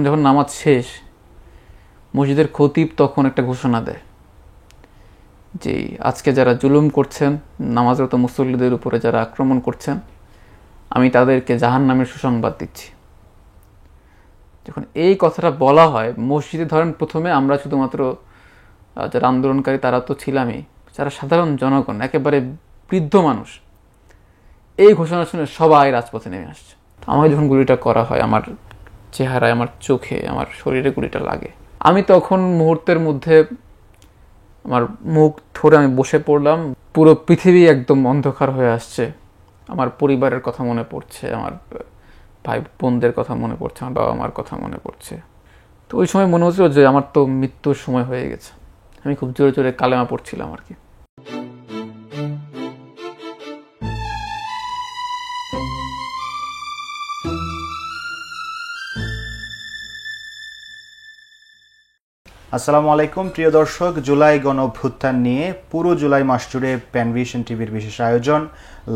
যখন নামাজ শেষ, মসজিদের খতিব তখন একটা ঘোষণা দেয় যে আজকে যারা জুলুম করছেন, নামাজরত মুসল্লিদের উপরে যারা আক্রমণ করছেন, আমি তাদেরকে জাহান্নামের সুসংবাদ দিচ্ছি। যখন এই কথাটা বলা হয় মসজিদে, ধরেন প্রথমে আমরা শুধুমাত্র যারা আন্দোলনকারী তারা তো ছিলামই, যারা সাধারণ জনগণ, একেবারে বৃদ্ধ মানুষ, এই ঘোষণা শুনে সবাই রাজপথে নেমে আসছে। আমাকে যখন গুলিটা করা হয়, আমার চেহারায়, আমার চোখে, আমার শরীরে গুলিটা লাগে, আমি তখন মুহূর্তের মধ্যে আমার মুখ ধরে আমি বসে পড়লাম। পুরো পৃথিবী একদম অন্ধকার হয়ে আসছে। আমার পরিবারের কথা মনে পড়ছে, আমার ভাই বোনদের কথা মনে পড়ছে, আমার বাবা মার কথা মনে পড়ছে। তো ওই সময় মনে হচ্ছিল যে আমার তো মৃত্যুর সময় হয়ে গেছে। আমি খুব জোরে জোরে কালেমা পড়ছিলাম আর কি। আসসালামু আলাইকুম প্রিয় দর্শক, জুলাই গণ অভ্যুত্থান নিয়ে পুরো জুলাই মাস জুড়ে প্যানভিশন টিভির বিশেষ আয়োজন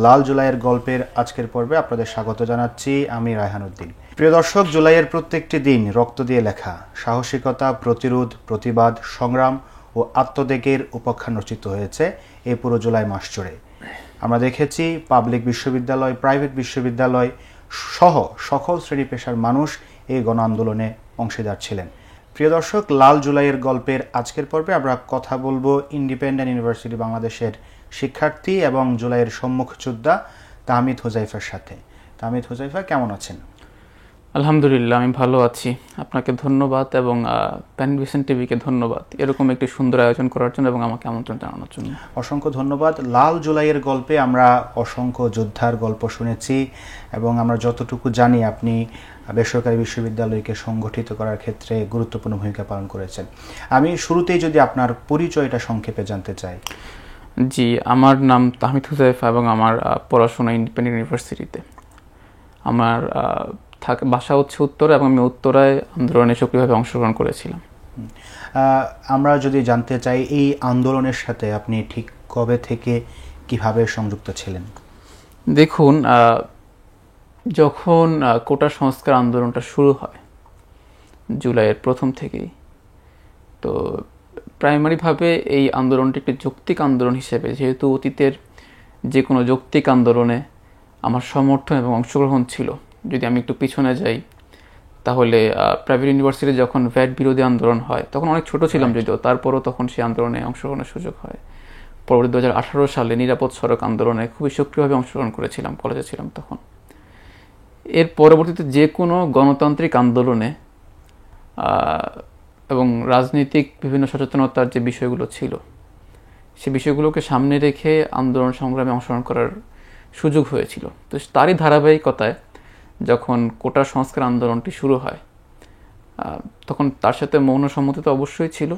লাল জুলাইয়ের গল্পের আজকের পর্বে আপনাদের স্বাগত জানাচ্ছি আমি রায়হান উদ্দিন। প্রিয় দর্শক, জুলাইয়ের প্রত্যেকটি দিন রক্ত দিয়ে লেখা, সাহসিকতা, প্রতিরোধ, প্রতিবাদ, সংগ্রাম ও আত্মত্যাগের উপাখ্যান রচিত হয়েছে এই পুরো জুলাই মাস জুড়ে। আমরা দেখেছি পাবলিক বিশ্ববিদ্যালয়, প্রাইভেট বিশ্ববিদ্যালয় সহ সকল শ্রেণী পেশার মানুষ এই গণ আন্দোলনে অংশীদার ছিলেন। প্রিয় দর্শক, লাল জুলাইয়ের গল্পের আজকের পর্বে আমরা কথা বলবো ইন্ডিপেন্ডেন্ট ইউনিভার্সিটি বাংলাদেশের শিক্ষার্থী এবং জুলাইয়ের সম্মুখ যোদ্ধা তাহমিদ হুজাইফার সাথে। তাহমিদ হুজাইফা, কেমন আছেন? আলহামদুলিল্লাহ, আমি ভালো আছি। আপনাকে ধন্যবাদ এবং প্যানভিশন টিভিকে ধন্যবাদ এরকম একটি সুন্দর আয়োজন করার জন্য এবং আমাকে আমন্ত্রণ জানানোর জন্য। অসংখ্য ধন্যবাদ। লাল জুলাইয়ের গল্পে আমরা অসংখ্য যোদ্ধার গল্প শুনেছি এবং আমরা যতটুকু জানি আপনি বেসরকারি বিশ্ববিদ্যালয়কে সংগঠিত করার ক্ষেত্রে গুরুত্বপূর্ণ ভূমিকা পালন করেছেন। আমি শুরুতেই যদি আপনার পরিচয়টা সংক্ষেপে জানতে চাই। জি, আমার নাম তাহমিদ হুজাইফা এবং আমার পড়াশোনা ইন্ডিপেন্ডেন্ট ইউনিভার্সিটিতে। আমার বাসা হচ্ছে উত্তরা এবং আমি উত্তরায় আন্দোলনে সক্রিয়ভাবে অংশগ্রহণ করেছিলাম। আমরা যদি জানতে চাই এই আন্দোলনের সাথে আপনি ঠিক কবে থেকে কিভাবে সংযুক্ত ছিলেন? দেখুন, যখন কোটা সংস্কার আন্দোলনটা শুরু হয় জুলাইয়ের প্রথম থেকেই, তো প্রাইমারিভাবে এই আন্দোলনটি একটি যৌক্তিক আন্দোলন হিসেবে, যেহেতু অতীতের যে কোনো যৌক্তিক আন্দোলনে আমার সমর্থন এবং অংশগ্রহণ ছিল। যদি আমি একটু পিছনে যাই তাহলে প্রাইভেট ইউনিভার্সিটি যখন ভ্যাট বিরোধী আন্দোলন হয়, তখন অনেক ছোট ছিলাম যদিও, তারপরও তখন সেই আন্দোলনে অংশগ্রহণের সুযোগ হয়। পরবর্তী 2018 সালে নিরাপদ সড়ক আন্দোলনে খুবই সক্রিয়ভাবে অংশগ্রহণ করেছিলাম, কলেজে ছিলাম তখন। এর পরবর্তীতে যে কোনো গণতান্ত্রিক আন্দোলনে এবং রাজনৈতিক বিভিন্ন সচেতনতার যে বিষয়গুলো ছিল, সে বিষয়গুলোকে সামনে রেখে আন্দোলন সংগ্রামে অংশগ্রহণ করার সুযোগ হয়েছিল। তো তারই ধারাবাহিকতায় যখন কোটা সংস্কার আন্দোলনটি শুরু হয়, তখন তার সাথে মৌন সম্মতি তো অবশ্যই ছিল,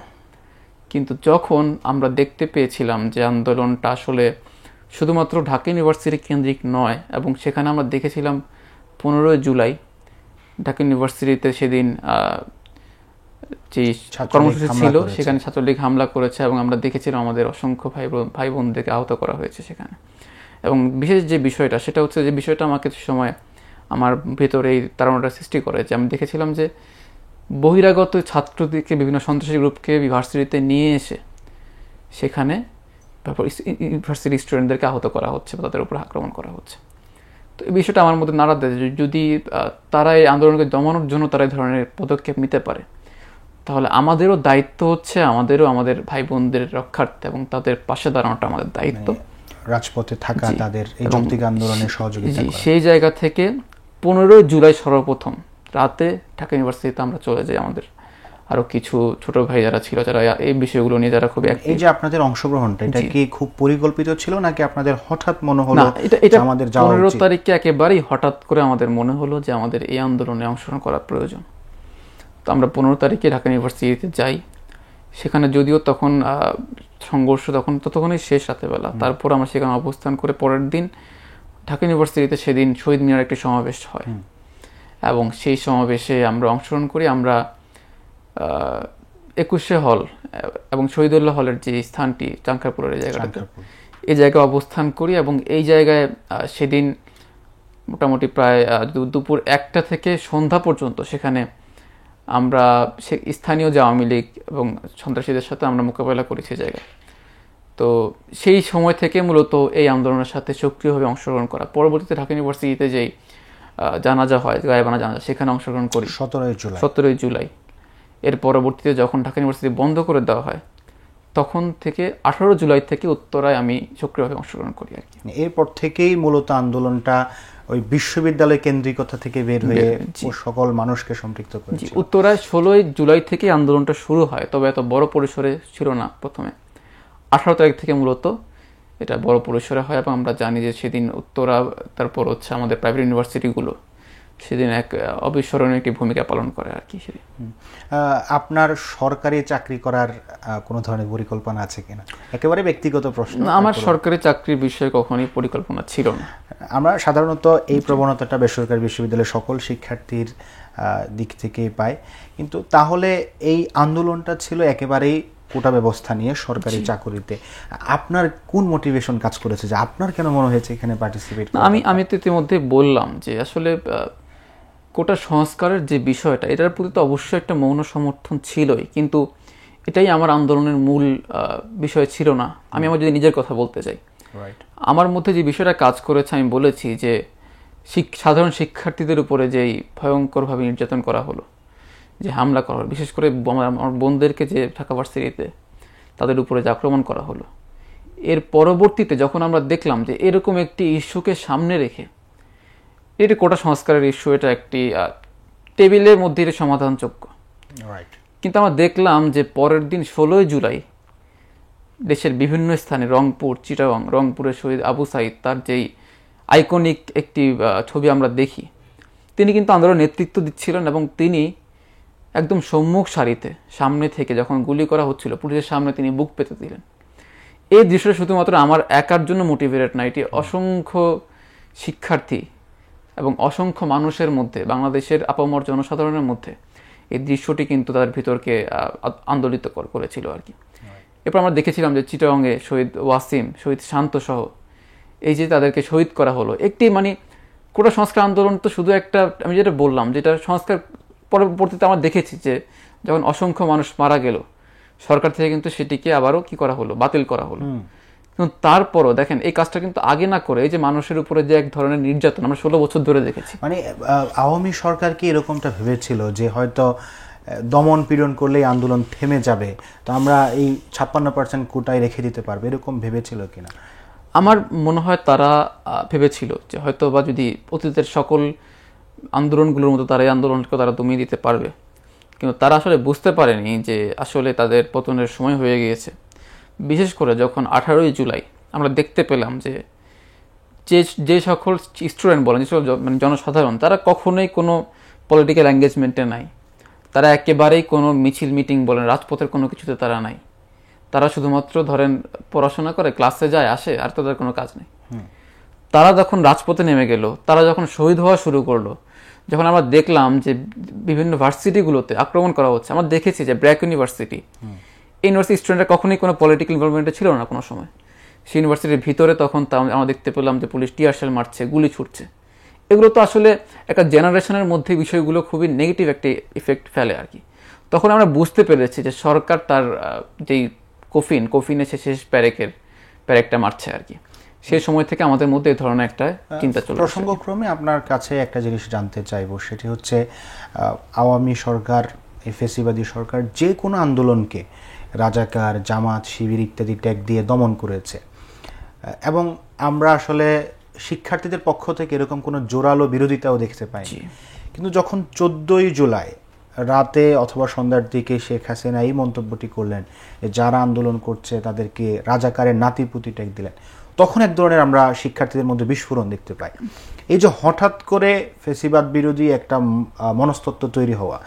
কিন্তু যখন আমরা দেখতে পেয়েছিলাম যে আন্দোলনটা আসলে শুধুমাত্র ঢাকা ইউনিভার্সিটি কেন্দ্রিক নয়, এবং সেখানে আমরা দেখেছিলাম 15 জুলাই ঢাকা ইউনিভার্সিটিতে সেদিন যে কর্মসূচি ছিল সেখানে ছাত্রলীগ হামলা করেছে এবং আমরা দেখেছিলাম আমাদের অসংখ্য ভাই বোনদেরকে আহত করা হয়েছে সেখানে। এবং বিশেষ যে বিষয়টা, সেটা হচ্ছে যে বিষয়টা আমাকে সময় আমার ভেতরে এই তাড়নাটা সৃষ্টি করে, যে আমি দেখেছিলাম যে বহিরাগত ছাত্রদেরকে, বিভিন্ন সন্ত্রাসী গ্রুপকে ইউনিভার্সিটিতে নিয়ে এসে সেখানে ইউনিভার্সিটি স্টুডেন্টদেরকে আহত করা হচ্ছে বা তাদের উপর আক্রমণ করা হচ্ছে। তো এই বিষয়টা আমার মধ্যে নাড়া দেয়, যদি তারা এই আন্দোলনকে দমানোর জন্য তারা এই ধরনের পদক্ষেপ নিতে পারে, তাহলে আমাদেরও দায়িত্ব হচ্ছে আমাদেরও আমাদের ভাই বোনদের রক্ষার্থে এবং তাদের পাশে দাঁড়ানোটা আমাদের দায়িত্ব, রাজপথে থাকা, তাদের এই যৌক্তিক আন্দোলনের সহযোগিতা করা। সেই জায়গা থেকে 15 জুলাই সর্বপ্রথম রাতে ঢাকা ইউনিভার্সিটিতে আমরা চলে যাই। আমাদের আরো কিছু ছোট ভাই যারা ছিল, যারা এই বিষয়গুলো নিয়ে যারা খুব এই যে আপনাদের অংশগ্রহণটা, এটা কি খুব পরিকল্পিত ছিল নাকি আপনাদের হঠাৎ মনে হলো এটা আমাদের যাওয়া উচিত? 15 তারিখে একেবারেই হঠাৎ করে আমাদের মনে হলো যে আমাদের এই আন্দোলনে অংশগ্রহণ করা প্রয়োজন। তো আমরা 15 তারিখে ঢাকা ইউনিভার্সিটিতে যাই। সেখানে যদিও তখন সংঘর্ষ ততক্ষণই শেষ রাতেবেলা, তারপর আমরা সেখানে অবস্থান করে পরের দিন ঢাকা ইউনিভার্সিটিতে সেদিন শহীদ মিনার একটি সমাবেশ হয় এবং সেই সমাবেশে আমরা অংশগ্রহণ করি। আমরা 21শে হল এবং শহীদুল্লাহ হলের যে স্থানটি, চাঙ্কারপুরের এই জায়গাটাতে, এই জায়গায় অবস্থান করি এবং এই জায়গায় সেদিন মোটামুটি প্রায় দুপুর 1টা থেকে সন্ধ্যা পর্যন্ত সেখানে আমরা স্থানীয় যে আওয়ামী লীগ এবং সন্ত্রাসীদের সাথে আমরা মোকাবেলা করি সেই জায়গায়। তো সেই সময় থেকে মূলত এই আন্দোলনের সাথে সক্রিয়ভাবে অংশগ্রহণ করা। পরবর্তীতে ঢাকা ইউনিভার্সিটিতে যেই জানাজা হয়, গায়েবানা জানাজা, সেখানে অংশগ্রহণ করি 17 জুলাই। এর পরবর্তীতে যখন ঢাকা ইউনিভার্সিটি বন্ধ করে দেওয়া হয়, তখন থেকে 18 জুলাই থেকে উত্তরায় আমি সক্রিয়ভাবে অংশগ্রহণ করি আর কি। এরপর থেকেই মূলত আন্দোলনটা ওই বিশ্ববিদ্যালয় কেন্দ্রিকতা থেকে বের হয়ে সকল মানুষকে সম্পৃক্ত করেছে। উত্তরায় 16 জুলাই থেকে আন্দোলনটা শুরু হয়, তবে এত বড় পরিসরে ছিল না প্রথমে। 18 তারিখ থেকে মূলত এটা বড় পরিসরে হয়, এবং আমরা জানি যে সেদিন উত্তরা, তারপর হচ্ছে আমাদের প্রাইভেট ইউনিভার্সিটিগুলো সেদিন এক অবিস্মরণীয় একটি ভূমিকা পালন করে আর কি। আপনার সরকারি চাকরি করার কোনো ধরনের পরিকল্পনা আছে কিনা? একেবারে ব্যক্তিগত প্রশ্ন। আমার সরকারি চাকরির বিষয়ে কখনোই পরিকল্পনা ছিল না। আমরা সাধারণত এই প্রবণতাটা বেসরকারি বিশ্ববিদ্যালয়ের সকল শিক্ষার্থীর দিক থেকেই পাই, কিন্তু তাহলে এই আন্দোলনটা ছিল একেবারেই কোটা ব্যবস্থা নিয়ে সরকারি চাকরিতে। আপনার কোন মোটিভেশন কাজ করেছে যে আপনার কেন মনে হয়েছে এখানে পার্টিসিপেট? আমি তো ইতিমধ্যে বললাম যে আসলে কোটা সংস্কারের যে বিষয়টা, এটার প্রতি তো অবশ্যই একটা মৌন সমর্থন ছিলই, কিন্তু এটাই আমার আন্দোলনের মূল বিষয় ছিল না। আমি আমার যদি নিজের কথা বলতে চাই, আমার মধ্যে যে বিষয়টা কাজ করেছে, আমি বলেছি যে সাধারণ শিক্ষার্থীদের উপরে যেই ভয়ঙ্করভাবে নির্যাতন করা হলো, যে হামলা করা হলো, বিশেষ করে আমার বোনদেরকে যে ঢাকা ভার্সিটিতে তাদের উপরে যে আক্রমণ করা হলো, এর পরবর্তীতে যখন আমরা দেখলাম যে এরকম একটি ইস্যুকে সামনে রেখে, এটি কোটা সংস্কারের ইস্যু, এটা একটি টেবিলের মধ্যে এটা সমাধানযোগ্য, কিন্তু আমরা দেখলাম যে পরের দিন 16 জুলাই দেশের বিভিন্ন স্থানে, রংপুর, চিটাগং, রংপুরের শহীদ আবু সাইদ, তার যেই আইকনিক একটি ছবি আমরা দেখি, তিনি কিন্তু আন্দোলনের নেতৃত্ব দিচ্ছিলেন, এবং তিনি একদম সম্মুখ সারিতে সামনে থেকে যখন গুলি করা হচ্ছিল পুলিশের সামনে তিনি বুক পেতে দিলেন। এই দৃশ্যটা শুধুমাত্র আমার একার জন্য মোটিভেটেড না, এটি অসংখ্য শিক্ষার্থী এবং অসংখ্য মানুষের মধ্যে, বাংলাদেশের আপামর জনসাধারণের মধ্যে এই দৃশ্যটি কিন্তু তাদের ভিতরকে আন্দোলিত করেছিল আর কি। এরপর আমরা দেখেছিলাম যে চিটাগংয়ে শহীদ ওয়াসিম, শহীদ শান্ত সহ এই যে তাদেরকে শহীদ করা হলো, একটি কোটা সংস্কার আন্দোলন তো শুধু একটা, আমি যেটা বললাম, যেটা সংস্কার পরবর্তীতে আমরা দেখেছি যে যখন অসংখ্য মানুষ মারা গেল, সরকার থেকে কিন্তু সেটিকে আবারও কি করা হলো, বাতিল করা হলো। কিন্তু তারপরও দেখেন এই কাজটা কিন্তু আগে না করে, এই যে মানুষের উপরে যে এক ধরনের নির্যাতন আমরা 16 বছর ধরে দেখেছি। আওয়ামী সরকার কি এরকমটা ভেবেছিল যে হয়তো দমন পীড়ন করলেই আন্দোলন থেমে যাবে, তো আমরা এই 56% কোটায় রেখে দিতে পারবে, এরকম ভেবেছিল কিনা? আমার মনে হয় তারা ভেবেছিল যে হয়তো বা যদি অতীতের সকল আন্দোলনগুলোর মতো তারা এই আন্দোলনকে তারা দমিয়ে দিতে পারবে, কিন্তু তারা আসলে বুঝতে পারেনি যে আসলে তাদের পতনের সময় হয়ে গিয়েছে। বিশেষ করে যখন 18 জুলাই আমরা দেখতে পেলাম যে যে সকল স্টুডেন্ট বলেন, যে সকল জনসাধারণ, তারা কখনোই কোনো পলিটিক্যাল এঙ্গেজমেন্টে নাই, তারা একেবারেই কোনো মিছিল মিটিং বলেন, রাজপথের কোনো কিছুতে তারা নাই, তারা শুধুমাত্র ধরেন পড়াশোনা করে, ক্লাসে যায় আসে, আর তাদের কোনো কাজ নেই। তারা যখন রাজপথে নেমে গেল, তারা যখন শহীদ হওয়া শুরু করলো, যখন আমরা দেখলাম যে বিভিন্ন ভার্সিটিগুলোতে আক্রমণ করা হচ্ছে, আমরা দেখেছি যে ব্র্যাক ইউনিভার্সিটি, এই ইউনিভার্সিটি স্টুডেন্টরা কখনোই কোনো পলিটিক্যাল ইনভলভমেন্টে ছিল না কোনো সময়। সেই ইউনিভার্সিটির ভিতরে তখন আমরা দেখতে পেলাম যে পুলিশ টিয়ার শেল মারছে, গুলি ছুটছে। এগুলো তো আসলে একটা জেনারেশনের মধ্যে বিষয়গুলো খুবই নেগেটিভ একটি ইফেক্ট ফেলে আর কি। তখন আমরা বুঝতে পেরেছি যে সরকার তার যেই কফিনে সে শেষ প্যারেকটা মারছে আর কি। সেই সময় থেকে আমাদের মধ্যে এই ধরনের একটা চিন্তা চলে। প্রসঙ্গক্রমে আপনার কাছে একটা জিনিস জানতে চাইবো, সেটি হচ্ছে আওয়ামী সরকার, ফ্যাসিবাদী সরকার যে কোনো আন্দোলনকে রাজাকার, জামাত, শিবির ইত্যাদি ট্যাগ দিয়ে দমন করেছে, এবং আমরা আসলে শিক্ষার্থীদের পক্ষ থেকে এরকম কোনো জোরালো বিরোধিতাও দেখতে পাইনি। কিন্তু যখন 14 জুলাই রাতে অথবা সন্ধ্যার দিকে শেখ হাসিনা এই মন্তব্যটি করলেন, যারা আন্দোলন করছে তাদেরকে রাজাকারের নাতিপুতি ট্যাগ দিলেন, তখন এক ধরনের আমরা শিক্ষার্থীদের মধ্যে বিস্ফোরণ দেখতে পাই। এই যে হঠাৎ করে ফ্যাসিবাদ বিরোধী একটা মনস্তত্ত্ব তৈরি হওয়া,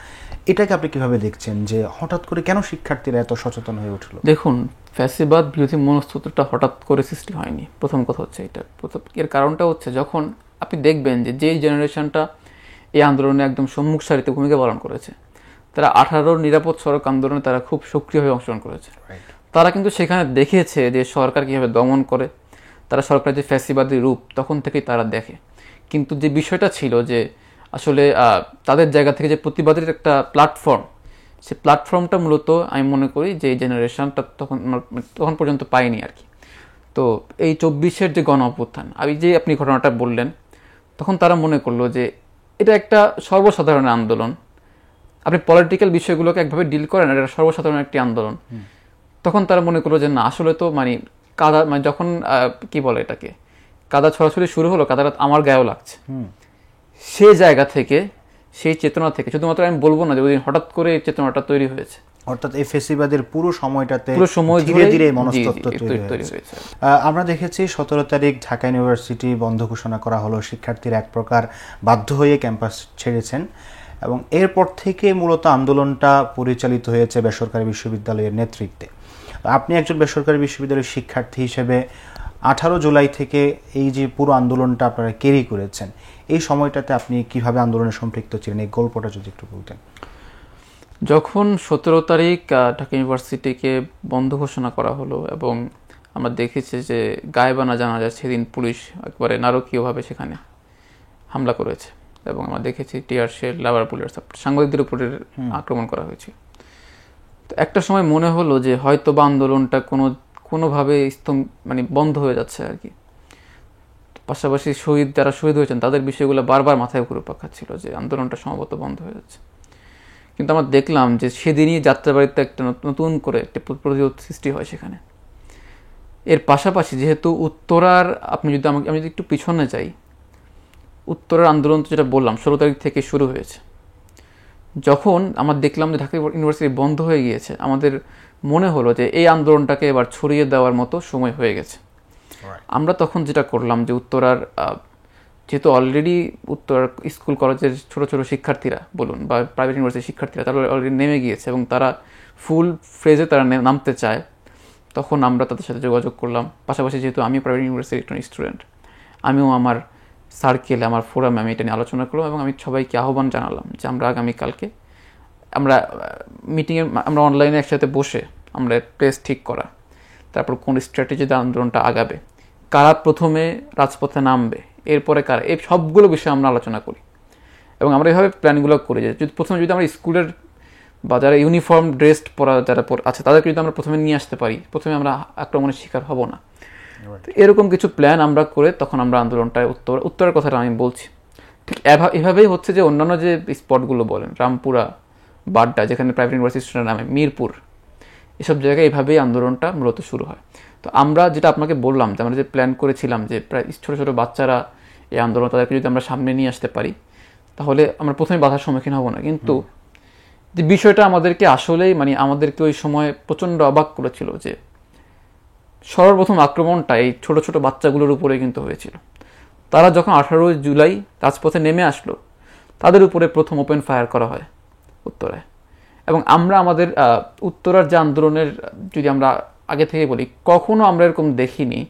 এটাকে আপনি কিভাবে দেখছেন, যে হঠাৎ করে কেন শিক্ষার্থীরা এত সচেতন হয়ে উঠলো? দেখুন, ফ্যাসিবাদ বিরোধী মনস্তত্ত্বটা হঠাৎ করে সৃষ্টি হয়নি, প্রথম কথা হচ্ছে এটা। এর কারণটা হচ্ছে, যখন আপনি দেখবেন যে যেই জেনারেশনটা এই আন্দোলনে একদম সম্মুখ সারিতে ভূমিকা পালন করেছে, তারা 18 নিরাপদ সড়ক আন্দোলনে তারা খুব সক্রিয়ভাবে অংশগ্রহণ করেছে। তারা কিন্তু সেখানে দেখেছে যে সরকার কীভাবে দমন করে, তারা সরকারের যে ফ্যাসিবাদী রূপ তখন থেকেই তারা দেখে। কিন্তু যে বিষয়টা ছিল যে আসলে তাদের জায়গা থেকে যে প্রতিবাদের একটা প্ল্যাটফর্ম, সেই প্ল্যাটফর্মটা মূলত আমি মনে করি যে এই জেনারেশনটা তখন পর্যন্ত পায়নি আর কি। তো এই 24-এর যে গণ অভ্যুত্থান, আমি যে আপনি ঘটনাটা বললেন, তখন তারা মনে করলো যে এটা একটা সর্বসাধারণ আন্দোলন, আপনি পলিটিক্যাল বিষয়গুলোকে একভাবে ডিল করেন, এটা সর্বসাধারণ একটি আন্দোলন। তখন তারা মনে করলো যে না, আসলে তো মানে কাদা, মানে যখন কি বলে এটাকে, কাদা ছড়াছড়ি শুরু হলো, কাদাটা আমার গায়েও লাগছে। সেই জায়গা থেকে, সেই চেতনা থেকে, শুধুমাত্র আমি বলবো না যে ওই দিন হঠাৎ করে এই চেতনাটা তৈরি হয়েছে, অর্থাৎ এই ফেসিবাদের পুরো সময়টাতে পুরো সময় ধীরে ধীরে মনস্তত্ত্ব তৈরি তৈরি হয়েছে। আমরা দেখেছি 17 তারিখ ঢাকা ইউনিভার্সিটি বন্ধ ঘোষণা করা হলো, শিক্ষার্থীরা এক প্রকার বাধ্য হয়ে ক্যাম্পাস ছেড়েছেন এবং এরপর থেকে মূলত আন্দোলনটা পরিচালিত হয়েছে বেসরকারি বিশ্ববিদ্যালয়ের নেতৃত্বে। আপনি একজন বেসরকারি বিশ্ববিদ্যালয়ের শিক্ষার্থী হিসেবে 18 জুলাই থেকে এই যে পুরো আন্দোলনটা আপনারা ক্যারি করেছেন, এই সময়টাতে আপনি কিভাবে আন্দোলনে সম্পৃক্ত ছিলেন, এই গল্পটা যদি একটু বলতেন। যখন 17 তারিখ ঢাকা ইউনিভার্সিটিকে বন্ধ ঘোষণা করা হলো এবং আমরা দেখেছি যে গায়েবানা জানা যায় সেদিন পুলিশ একবারে নারকীয়ভাবে সেখানে হামলা করেছে এবং আমরা দেখেছি টিয়ার শেল, লাভার বুলেট, সাংবাদিকদের উপরে আক্রমণ করা হয়েছে। তো একটা সময় মনে হলো যে হয়তো বা আন্দোলনটা কোনোভাবে মানে বন্ধ হয়ে যাচ্ছে আর কি। পাশাপাশি যারা শহীদ হয়েছেন তাদের বিষয়গুলো বারবার মাথায় ঘুরপাক খাচ্ছিল যে আন্দোলনটা সম্ভবত বন্ধ হয়ে যাচ্ছে। কিন্তু আমরা দেখলাম যে সেদিনই যাত্রাবাড়িতে একটা নতুন করে একটা প্রতিরোধ সৃষ্টি হয় সেখানে। এর পাশাপাশি যেহেতু উত্তরার, আমি যদি একটু পিছনে যাই, উত্তরার আন্দোলন তো যেটা বললাম 16 তারিখ থেকে শুরু হয়েছে। যখন আমরা দেখলাম যে ঢাকা ইউনিভার্সিটি বন্ধ হয়ে গিয়েছে, আমাদের মনে হলো যে এই আন্দোলনটাকে এবার ছড়িয়ে দেওয়ার মতো সময় হয়ে গেছে। আমরা তখন যেটা করলাম যে উত্তরার, যেহেতু অলরেডি উত্তর স্কুল কলেজের ছোট ছোট শিক্ষার্থীরা বলুন বা প্রাইভেট ইউনিভার্সিটির শিক্ষার্থীরা, তারা অলরেডি নেমে গিয়েছে এবং তারা ফুল ফ্রেজে তারা নামতে চায়, তখন আমরা তাদের সাথে যোগাযোগ করলাম। পাশাপাশি যেহেতু আমি প্রাইভেট ইউনিভার্সিটির একজন স্টুডেন্ট, আমিও আমার সার্কেলে, আমার ফোরামে আমি এটা নিয়ে আলোচনা করলাম এবং আমি সবাইকে আহ্বান জানালাম যে আমরা আগামীকালকে আমরা মিটিংয়ে, আমরা অনলাইনে একসাথে বসে আমরা প্লেস ঠিক করা, তারপর কোন স্ট্র্যাটেজিতে আন্দোলনটা আগাবে, কারা প্রথমে রাজপথে নামবে, এরপরে কারা, এই সবগুলো বিষয়ে আমরা আলোচনা করি এবং আমরা এইভাবে প্ল্যানগুলো করি যে প্রথমে যদি আমরা স্কুলের বা যারা ইউনিফর্ম ড্রেসড পরা যারা আছে তাদেরকে যদি আমরা প্রথমে নিয়ে আসতে পারি, প্রথমে আমরা আক্রমণের শিকার হব না। এরকম কিছু প্ল্যান আমরা করে তখন আমরা আন্দোলনটায় উত্তরের কথাটা আমি বলছি। ঠিক এভাবেই হচ্ছে যে অন্যান্য যে স্পটগুলো বলেন, রামপুরা, বাড্ডা, যেখানে প্রাইভেট ইউনিভার্সিটি স্টুডেন্ট নামে, মিরপুর, এসব জায়গায় এইভাবেই আন্দোলনটা মূলত শুরু হয়। তো আমরা যেটা আপনাকে বললাম যে আমরা যে প্ল্যান করেছিলাম যে প্রায় ছোটো ছোটো বাচ্চারা এই আন্দোলন, তাদেরকে যদি আমরা সামনে নিয়ে আসতে পারি তাহলে আমরা প্রথমে বাধার সম্মুখীন হব না। কিন্তু যে বিষয়টা আমাদেরকে আসলেই, মানে আমাদেরকে ওই সময় প্রচণ্ড অবাক করেছিল যে সর্বপ্রথম আক্রমণটা এই ছোট ছোট বাচ্চাগুলোর উপরে কিন্তু হয়েছিল। তারা যখন 18 জুলাই রাজপথে নেমে আসলো, তাদের উপরে প্রথম ওপেন ফায়ার করা হয় উত্তরায়। এবং আমরা আমাদের উত্তরার যে আন্দোলনের, যদি আমরা আগে থেকে বলি, কখনো আমরা এরকম দেখিনি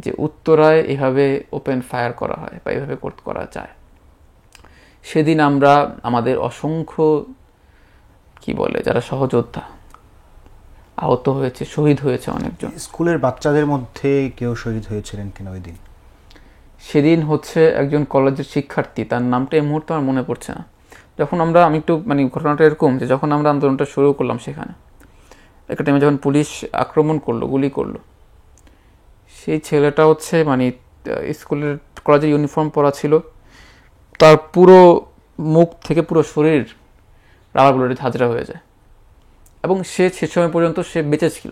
যে উত্তরায় এভাবে ওপেন ফায়ার করা হয় বা এভাবে করা যায়। সেদিন আমরা আমাদের অসংখ্য যারা সহযোদ্ধা আহত হয়েছে, শহীদ হয়েছে অনেকজন। স্কুলের বাচ্চাদের মধ্যে কেউ শহীদ হয়েছিলেন কিনা ওই দিন? সেদিন হচ্ছে একজন কলেজের শিক্ষার্থী, তার নামটা এই মুহূর্তে আমার মনে পড়ছে না। যখন আমি একটু ঘটনাটা এরকম যে যখন আমরা আন্দোলনটা শুরু করলাম, সেখানে একটা টাইমে যখন পুলিশ আক্রমণ করলো, গুলি করলো, সেই ছেলেটা হচ্ছে স্কুলের কলেজের ইউনিফর্ম পরা ছিল, তার পুরো মুখ থেকে পুরো শরীর রাবার বুলেটে ঝাঁঝরা হয়ে যায় এবং সে শেষ সময় পর্যন্ত সে বেঁচে ছিল।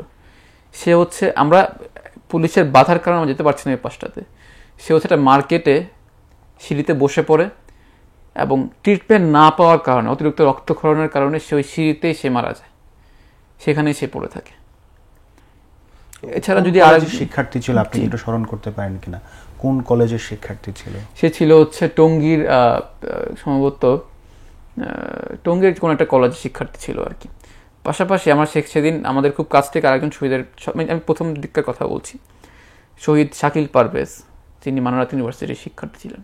সে হচ্ছে, আমরা পুলিশের বাধার কারণে আমরা যেতে পারছি না এই পাশটাতে, সে হচ্ছে একটা মার্কেটে সিঁড়িতে বসে পড়ে এবং ট্রিটমেন্ট না পাওয়ার কারণে, অতিরিক্ত রক্তক্ষরণের কারণে সে ওই সিঁড়িতেই সে মারা যায়, সেখানেই সে পড়ে থাকে। এছাড়া যদি আর শিক্ষার্থী ছিল, আপনি এটা স্মরণ করতে পারেন কিনা, কোন কলেজের শিক্ষার্থী ছিল? সে ছিল হচ্ছে টঙ্গীর, সম্ভবত টঙ্গীর কোনো একটা কলেজের শিক্ষার্থী ছিল আর কি। পাশাপাশি আমার সেদিন আমাদের খুব কাছ থেকে আরেকজন শহীদের, আমি প্রথম দিককার কথা বলছি, শহীদ শাকিল পারভেজ, যিনি মানরাত ইউনিভার্সিটির শিক্ষার্থী ছিলেন।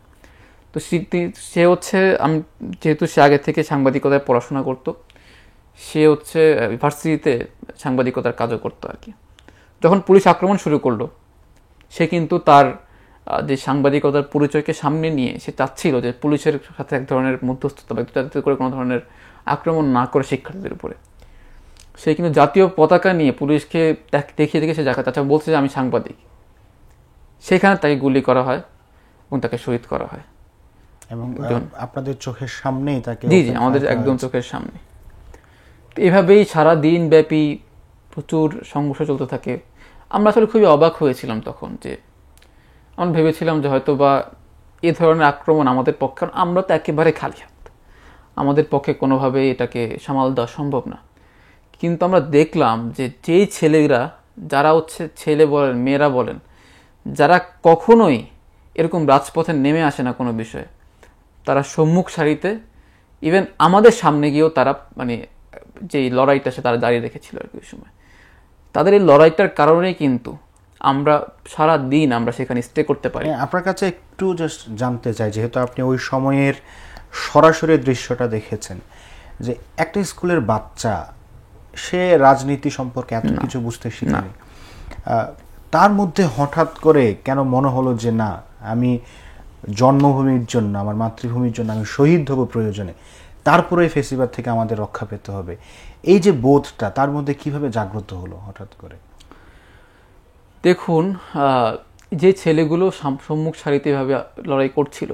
তো সে হচ্ছে, যেহেতু সে আগে থেকে সাংবাদিকতায় পড়াশোনা করতো, সে হচ্ছে ইউনিভার্সিটিতে সাংবাদিকতার কাজও করতো আর কি। যখন পুলিশ আক্রমণ শুরু করলো, সে কিন্তু তার যে সাংবাদিকতার পরিচয়কে সামনে নিয়ে সে চাচ্ছিল যে পুলিশের সাথে এক ধরনের মধ্যস্থতা বা যাতে করে কোনো ধরনের আক্রমণ না করে শিক্ষার্থীদের উপরে। সে কিন্তু জাতীয় পতাকা নিয়ে পুলিশকে দেখিয়ে দেখে সে জায়গা তাছাড়া বলছে যে আমি সাংবাদিক, সেখানে তাকে গুলি করা হয় এবং তাকে শহীদ করা হয়। এবং আপনাদের চোখের সামনেই তাকে? জি, আমাদের একদম চোখের সামনে। এভাবেই সারা দিন ব্যাপী প্রচুর সংঘর্ষ চলতে থাকে। আমরা আসলে খুবই অবাক হয়েছিলাম তখন, যে আমরা ভেবেছিলাম যে হয়তো বা এ ধরনের আক্রমণ আমাদের পক্ষে, কারণ আমরা তো একেবারে খালি হাত, আমাদের পক্ষে কোনোভাবে এটাকে সামাল দেওয়া সম্ভব না। কিন্তু আমরা দেখলাম যে যেই ছেলেরা, যারা হচ্ছে ছেলে বলেন মেয়েরা বলেন, যারা কখনোই এরকম রাজপথে নেমে আসে না কোনো বিষয়ে, তারা সম্মুখ সারিতে ইভেন আমাদের সামনে গিয়েও তারা মানে যেই লড়াইটা সে তারা দাঁড়িয়ে রেখেছিল আর কি ওই সময়। তাদের এই লড়াইটার কারণেই কিন্তু আমরা সারা দিন আমরা সেখানে স্টে করতে পারি। আপনার কাছে একটু জাস্ট জানতে চাই, যেহেতু আপনি ওই সময়ের সরাসরি দৃশ্যটা দেখেছেন, যে একটা স্কুলের বাচ্চা সে রাজনীতি সম্পর্কে এত কিছু বুঝতে শিখেনি, তার মধ্যে হঠাৎ করে কেন মনে হলো যে না, আমি জন্মভূমির জন্য, আমার মাতৃভূমির জন্য আমি শহীদ হব প্রয়োজনে, তারপরে ফেসিবাদ থেকে আমাদের রক্ষা পেতে হবে, এই যে বোধটা তার মধ্যে কিভাবে জাগ্রত হলো হঠাৎ করে? দেখুন, যে ছেলেগুলো সম্মুখ সারিতে এভাবে লড়াই করছিল,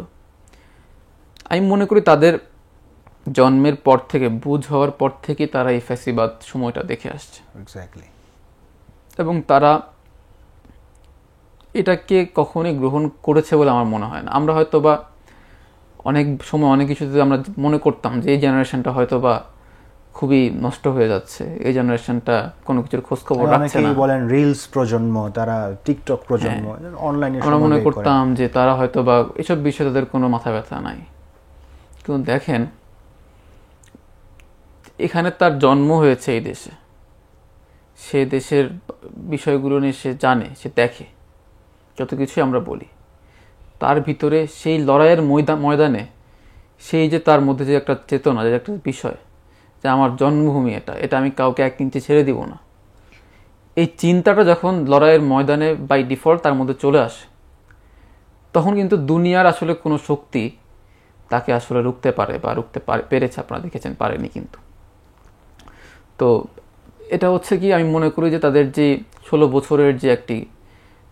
আমি মনে করি তাদের জন্মের পর থেকে, বুঝ হওয়ার পর থেকে তারা এই ফ্যাসিবাদ সময়টা দেখে আসছে। এক্স্যাক্টলি। এবং তারা এটাকে কখনোই গ্রহণ করেছে বলে আমার মনে হয় না। আমরা হয়তো বা অনেক সময় অনেক কিছুতে আমরা মনে করতাম যে এই জেনারেশনটা হয়তো বা খুবই নষ্ট হয়ে যাচ্ছে, এই জেনারেশনটা কোনো কিছুর খোঁজখবর রাখছে না। বলেন রিলস প্রজন্ম, তারা টিকটক প্রজন্ম, অনলাইনে আমরা মনে করতাম যে তারা হয়তো বা এসব বিষয়ে তাদের কোনো মাথা ব্যথা নাই। কিন্তু দেখেন, এখানে তার জন্ম হয়েছে এই দেশে, সে দেশের বিষয়গুলো নিয়ে সে জানে, সে দেখে, যত কিছুই আমরা বলি, তার ভিতরে সেই লড়াইয়ের ময়দানে সেই যে তার মধ্যে যে একটা চেতনা, যে একটা বিষয়, যে আমার জন্মভূমি এটা আমি কাউকে 1 ইঞ্চি ছেড়ে দিব না, এই চিন্তাটা যখন লড়াইয়ের ময়দানে বাই ডিফল্ট তার মধ্যে চলে আসে, তখন কিন্তু দুনিয়ার আসলে কোনো শক্তি তাকে আসলে রুখতে পারে বা রুখতে পেরেছে, আপনারা দেখেছেন, পারেনি কিন্তু। তো এটা হচ্ছে কি, আমি মনে করি যে তাদের যে 16 বছরের যে একটি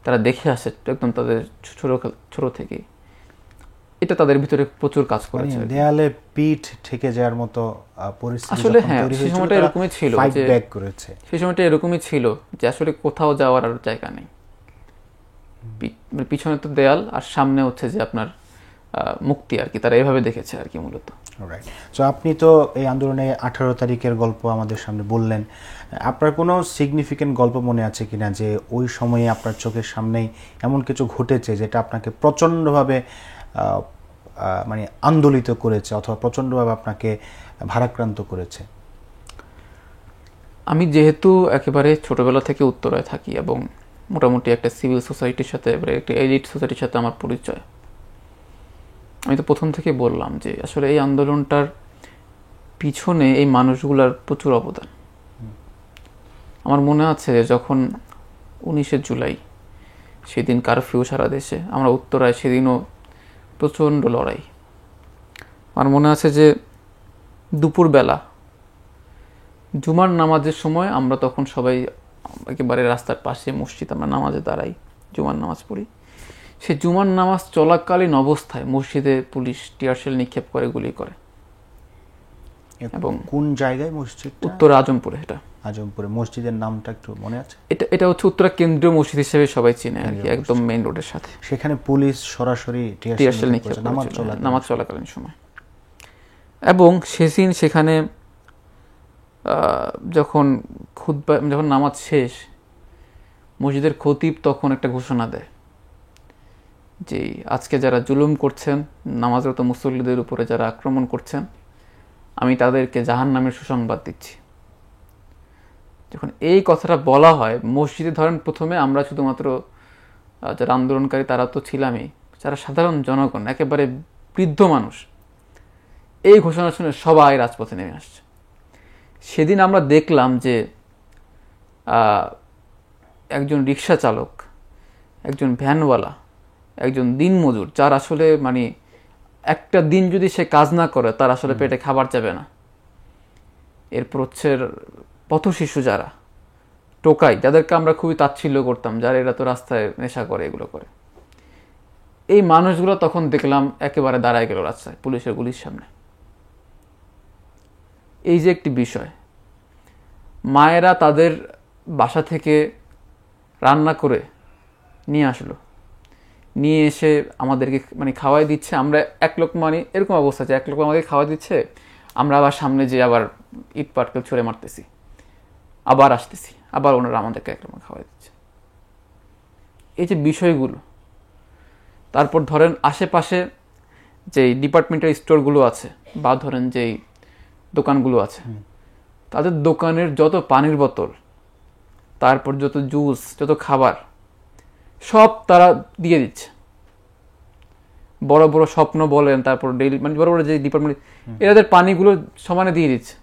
তারা দেখে আসে একদম তাদের ছোট থেকে, এটা তাদের ভিতরে প্রচুর কাজ করেছে। দেয়ালে পিঠ ঠেকে যাওয়ার মতো পরিস্থিতি আসলে হ্যাঁ, সেই সময়টা এরকমই ছিল, সেই সময়টা এরকমই ছিল যে আসলে কোথাও যাওয়ার আর জায়গা নেই, পিছনে তো দেয়াল আর সামনে হচ্ছে যে আপনার মুক্তি আর কি, তারা এভাবে দেখেছে আর কি মূলত। সো আপনি তো এই আন্দোলনে 18 তারিখের গল্প আমাদের সামনে বললেন, আপনার কোনো সিগনিফিকেন্ট গল্প মনে আছে কিনা, যে ওই সময়ে আপনার চোখের সামনেই এমন কিছু ঘটেছে যেটা আপনাকে প্রচণ্ডভাবে মানে আন্দোলিত করেছে অথবা প্রচণ্ডভাবে আপনাকে ভারাক্রান্ত করেছে? আমি যেহেতু একেবারে ছোটবেলা থেকে উত্তরায় থাকি এবং মোটামুটি একটা সিভিল সোসাইটির সাথে, একটা এলিট সোসাইটির সাথে আমার পরিচয়, আমি তো প্রথম থেকে বললাম যে আসলে এই আন্দোলনটার পিছনে এই মানুষগুলার প্রচুর অবদান। আমার মনে আছে যখন 19শে জুলাই সেদিন কারফিউ সারা দেশে, আমরা উত্তরায় সেদিনও প্রচণ্ড লড়াই। আমার মনে আছে যে দুপুরবেলা জুমার নামাজের সময় আমরা তখন সবাই একেবারে রাস্তার পাশে মসজিদ, আমরা নামাজে দাঁড়াই, জুমার নামাজ পড়ি। সে জুমার নামাজ চলাকালীন অবস্থায় মসজিদে পুলিশ টিয়ারশেল নিক্ষেপ করে, গুলি করে। এবং কোন জায়গায় মসজিদ? উত্তর আজমপুরে। এটা আজমপুরে। মসজিদের নামটা একটু মনে আছে? এটা হচ্ছে উত্তরা কেন্দ্রীয় মসজিদ হিসেবে সবাই চিনে আর কি, একদম মেইন রোডের সাথে। সেখানে পুলিশ সরাসরি টিয়ারশেল নিক্ষেপ নামাজ চলাকালীন সময়। এবং সেদিন সেখানে যখন নামাজ শেষ, মসজিদের খতিব তখন একটা ঘোষণা দেয় যে আজকে যারা জুলুম করছেন, নামাজরত মুসল্লিদের উপরে যারা আক্রমণ করছেন, আমি তাদেরকে জাহান্নামের সুসংবাদ দিচ্ছি। যখন এই কথাটা বলা হয় মসজিদে, ধরেন প্রথমে আমরা শুধুমাত্র যারা আন্দোলনকারী তারা তো ছিলামই, যারা সাধারণ জনগণ, একেবারে বৃদ্ধ মানুষ, এই ঘোষণা শুনে সবাই রাজপথে নেমে আসছে। সেদিন আমরা দেখলাম যে একজন রিক্সা চালক, একজন ভ্যানওয়ালা একজন দিনমজুর, যার আসলে মানে একটা দিন যদি সে কাজ না করে তার আসলে পেটে খাবার যাবে না। এরপর হচ্ছে পথশিশু, যারা টোকাই, যাদেরকে আমরা খুবই তাচ্ছিল্য করতাম, যারা এরা তো রাস্তায় নেশা করে, এগুলো করে, এই মানুষগুলো তখন দেখলাম একেবারে দাঁড়ায় গেল রাস্তায় পুলিশের গুলির সামনে। এই যে একটি বিষয়, মায়েরা তাদের বাসা থেকে রান্না করে নিয়ে আসলো, নিয়ে এসে আমাদেরকে মানে খাওয়াই দিচ্ছে। আমরা এক লোক মানে এরকম অবস্থা যে এক লোক আমাদেরকে খাওয়াই দিচ্ছে, আমরা আবার সামনে যে আবার ইট পাটকেল ছুঁড়ে মারতেছি, আবার আসতেছি, আবার ওনারা আমাদেরকে এক লোক খাওয়াই দিচ্ছে। এই যে বিষয়গুলো, তারপর ধরেন আশেপাশে যেই ডিপার্টমেন্টাল স্টোরগুলো আছে বা ধরেন যেই দোকানগুলো আছে, তাদের দোকানের যত পানির বোতল, তারপর যত জুস, যত খাবার, সব তারা দিয়ে দিচ্ছে। বড় বড় স্বপ্ন বলেন, তারপর ডেইলি মানে বড় বড় যে ডিপার্টমেন্ট, এদের পানিগুলো সমানে দিয়ে দিচ্ছে।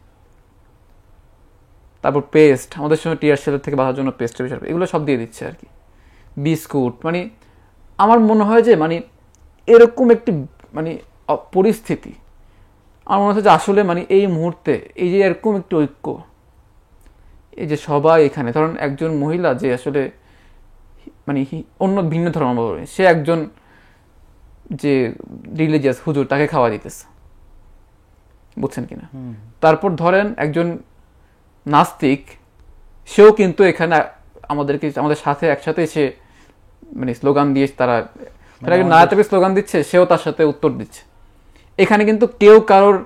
তারপর পেস্ট, আমাদের সময় টিয়ার শেলের থেকে বাঁচার জন্য পেস্ট, এগুলো সব দিয়ে দিচ্ছে আর কি। বিস্কুট, মানে আমার মনে হয় যে মানে এরকম একটি মানে পরিস্থিতি, আমার মনে হচ্ছে যে আসলে মানে এই মুহূর্তে এই যে এরকম একটি ঐক্য, এই যে সবাই এখানে, ধরুন একজন মহিলা যে আসলে মানে অন্য ভিন্ন ধর্মাবলম্বী, সে একজন যে রিলিজিয়াস হুজুর, তাকে খাওয়া দিতেছে, বুঝছেন কিনা। তারপর ধরেন একজন নাস্তিক, সেও কিন্তু এখানে আমাদেরকে আমাদের সাথে একসাথে সে মানে স্লোগান দিয়ে তারা নায়াতবে স্লোগান দিচ্ছে, সেও তার সাথে উত্তর দিচ্ছে। এখানে কিন্তু কেউ কারোর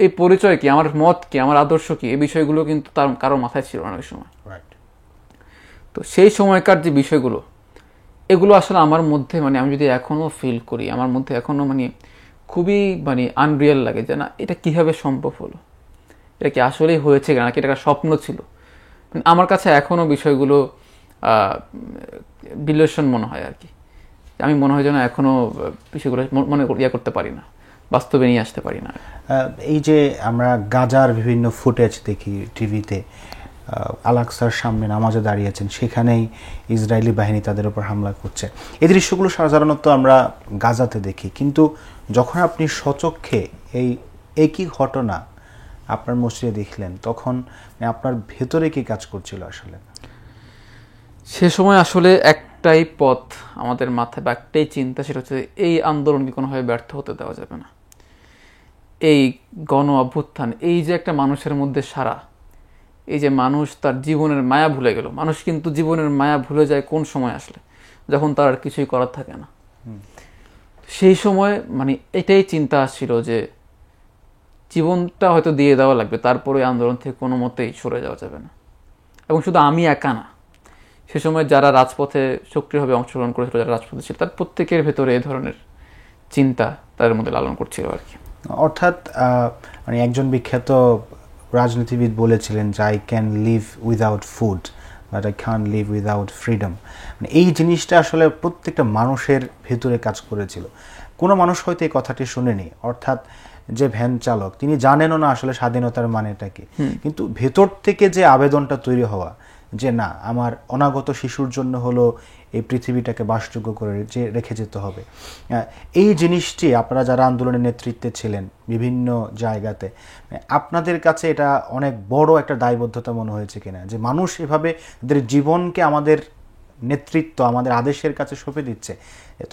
এই পরিচয় কি, আমার মত কি, আমার আদর্শ কি, এই বিষয়গুলো কিন্তু তার কারোর মাথায় ছিল না ওই সময়। তো সেই সময়কার যে বিষয়গুলো, এগুলো আসলে আমার মধ্যে মানে আমি যদি এখনো ফিল করি, আমার মধ্যে এখনো মানে খুবই মানে আনরিয়েল লাগে যে না, এটা কিভাবে সম্ভব হলো, এটা কি আসলেই হয়েছে নাকি এটা একটা স্বপ্ন ছিল। আমার কাছে এখনো বিষয়গুলো বিলেশন মনে হয় আর কি। আমি মনে হয় যেন এখনো বিষয়গুলো মনে করতে পারি না, বাস্তবে নিয়ে আসতে পারি না। এই যে আমরা গাজার বিভিন্ন ফুটেজ দেখি টিভিতে, আল-আকসার সামনে নামাজে দাঁড়িয়েছেন, সেখানেই ইসরায়েলি বাহিনী তাদের উপর হামলা করছে। এই দৃশ্যগুলো সাধারণত আমরা গাজাতে দেখি, কিন্তু যখন আপনি স্বচক্ষে এই একই ঘটনা আপনার মসজিদে দেখলেন, তখন আপনার ভেতরে কি কাজ করছিল আসলে? সে সময় আসলে একটাই পথ আমাদের মাথায় বা একটাই চিন্তা, সেটা হচ্ছে এই আন্দোলনকে কোনোভাবে ব্যর্থ হতে দেওয়া যাবে না। এই গণ অভ্যুত্থান, এই যে একটা মানুষের মধ্যে সারা, এই যে মানুষ তার জীবনের মায়া ভুলে গেল। মানুষ কিন্তু জীবনের মায়া ভুলে যায় কোন সময় আসলে, যখন তার আর কিছুই করার থাকে না। সেই সময় মানে এটাই চিন্তা আসছিল যে জীবনটা হয়তো দিয়ে দেওয়া লাগবে, তারপরে আন্দোলন থেকে কোনো মতেই সরে যাওয়া যাবে না। এবং শুধু আমি একা না, সে সময় যারা রাজপথে সক্রিয়ভাবে অংশগ্রহণ করেছিল, যারা রাজপথে ছিল, তার প্রত্যেকের ভেতরে এই ধরনের চিন্তা তাদের মধ্যে লালন করছিল আর কি। অর্থাৎ মানে একজন বিখ্যাত রাজনীতিবিদ বলেছিলেন যে I can live without food but I can live without freedom. মানে এই জিনিসটা আসলে প্রত্যেকটা মানুষের ভেতরে কাজ করেছিল। কোনো মানুষ হয়তো এই কথাটি শুনেনি, অর্থাৎ যে ভ্যান চালক, তিনি জানেনও না আসলে স্বাধীনতার মানেটা কি, কিন্তু ভেতর থেকে যে আবেদনটা তৈরি হওয়া যে না, আমার অনাগত শিশুর জন্য হলো এই পৃথিবীটাকে বাসযোগ্য করে যে রেখে যেতে হবে, এই জিনিসটি আপনারা যারা আন্দোলনের নেতৃত্বে ছিলেন বিভিন্ন জায়গাতে, আপনাদের কাছে এটা অনেক বড় একটা দায়বদ্ধতা মনে হয়েছে কিনা, যে মানুষ এভাবে তাদের জীবনকে আমাদের নেতৃত্ব, আমাদের আদেশের কাছে সঁপে দিচ্ছে,